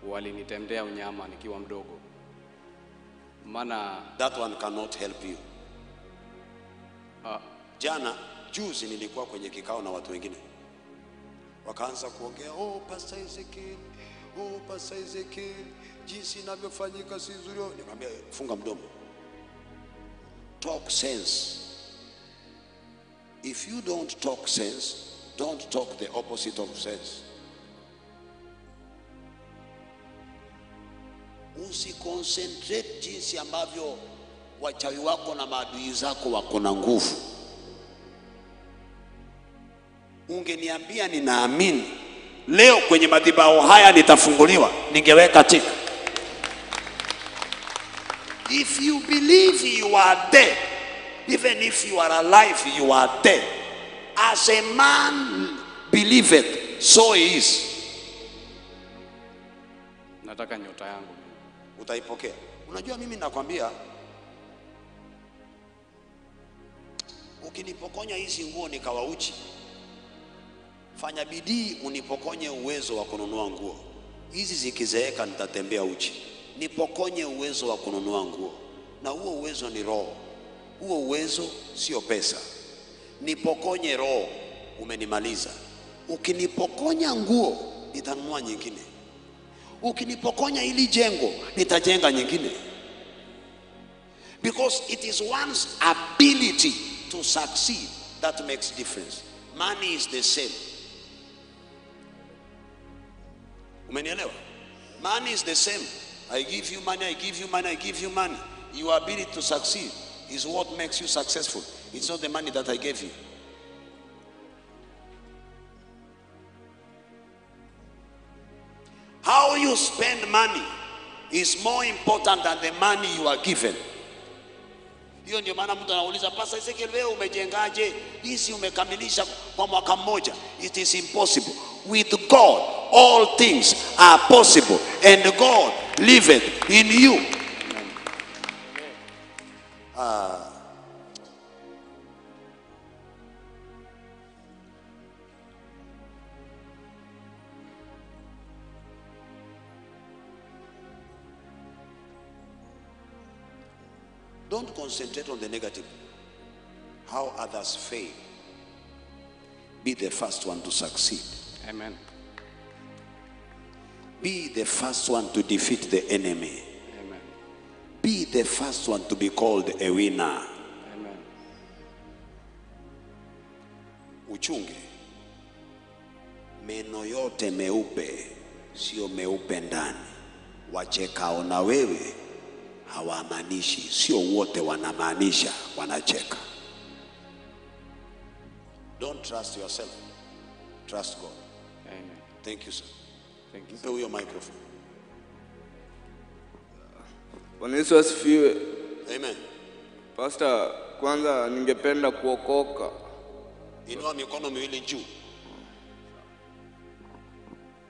walinitendea unyama nikiwa mdogo. Maana that one cannot help you. Juzi nilikuwa kwenye kikao na watu wengine, wakaanza kuongea, Pastor Ezekiel, Pastor Ezekiel, jinsi inavyofanyika si nzuri. Nikamwambia funga mdomo. Talk sense. If you don't talk sense, don't talk the opposite of sense. Usiconcentrate jinsi ambavyo wachawi wako na maadui zako wako na nguvu. Ungeniambia ninaamini leo kwenye madhabahu haya nitafunguliwa, ningeweka tick. If you believe you are dead, even if you are alive, you are dead. As a man believeth, so he is. Nataka nyota yangu utaipokea. Unajua mimi nakwambia, ukinipokonya hizi nguo nikawa uchi, fanya bidii unipokonye uwezo wa kununua nguo hizi. Zikizeeka nitatembea uchi. Nipokonye uwezo wa kununua nguo, na huo uwezo ni roho. Huo uwezo sio pesa. Nipokonye roho, umenimaliza. Ukinipokonya nguo nitanunua nyingine. Ukinipokonya ili jengo nitajenga nyingine. Because it is one's ability to succeed that makes difference. Money is the same. Umenielewa? Money is the same. I give you money, I give you money, I give you money. Your ability to succeed is what makes you successful. It's not the money that I gave you. How you spend money is more important than the money you are given. Hiyo ndio maana mtu anauliza, Pastor Ezekiel, wewe umejengaje? Hizi umekamilisha kwa mwaka mmoja. It is impossible. With God, all things are possible, and God liveth in you. Don't concentrate on the negative, how others fail. Be the first one to succeed. Amen. Be the first one to defeat the enemy. Amen. Be the first one to be called a winner. Amen. Uchunge meno yote meupe, sio meupe ndani. Wachekao na wewe hawamaanishi, sio wote wanamaanisha, wanacheka. Don't trust yourself, trust God. Amen. Thank you, sir. Thank you. Mpe your microphone. Bwana Yesu asifiwe. Amen. Pastor, kwanza ningependa kuokoka. Inua mikono miwili juu.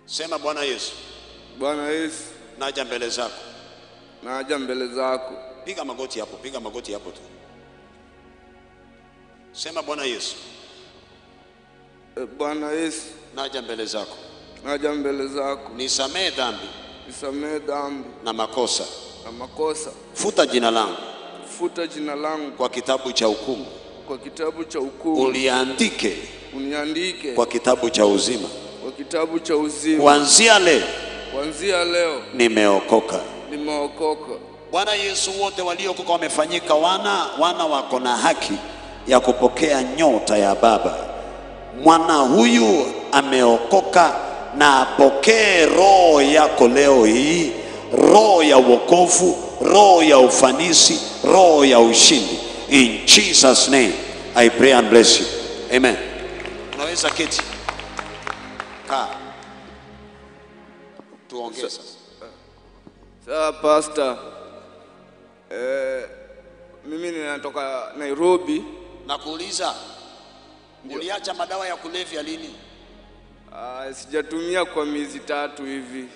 Sema, Bwana Yesu. Bwana Yesu, Naja mbele zako. naja mbele zako. Piga magoti hapo, piga magoti hapo tu. Sema, Bwana Yesu. Bwana Yesu, Naja mbele zako. naja mbele zako. Nisamee dhambi Nisamee dhambi na makosa. na makosa. Futa jina langu Futa jina langu kwa kitabu cha hukumu. kwa kitabu cha hukumu. Uliandike Uniandike kwa kitabu cha uzima. kwa kitabu cha uzima. Kuanzia leo Kuanzia leo nimeokoka. nimeokoka. Bwana Yesu, wote waliokoka wamefanyika wana wako na haki ya kupokea nyota ya Baba. Mwana huyu ameokoka na apokee roho yako leo hii, roho ya wokovu, roho ya ufanisi, roho ya ushindi. In Jesus name, I pray and bless you. Amen. Unaweza keti. Kaa. Tuongee sasa. Sasa pastor, mimi ninatoka Nairobi. Nakuuliza, uliacha madawa ya kulevya lini? Sijatumia kwa miezi 3 hivi.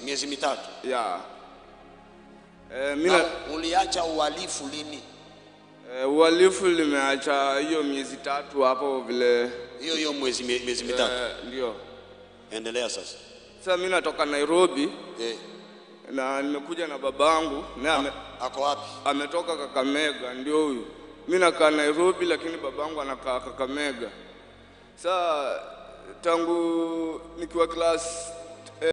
Miezi mitatu? Yeah. Uliacha uhalifu lini? Uhalifu limeacha hiyo miezi 3 hapo vile. Hiyo miezi mitatu. Ndio. Endelea sasa. Sasa mimi natoka Nairobi. Na nimekuja na babangu. Ako wapi? Ametoka Kakamega, ndio huyu. Mimi nakaa Nairobi lakini babangu anakaa Kakamega. Sasa tangu nikiwa class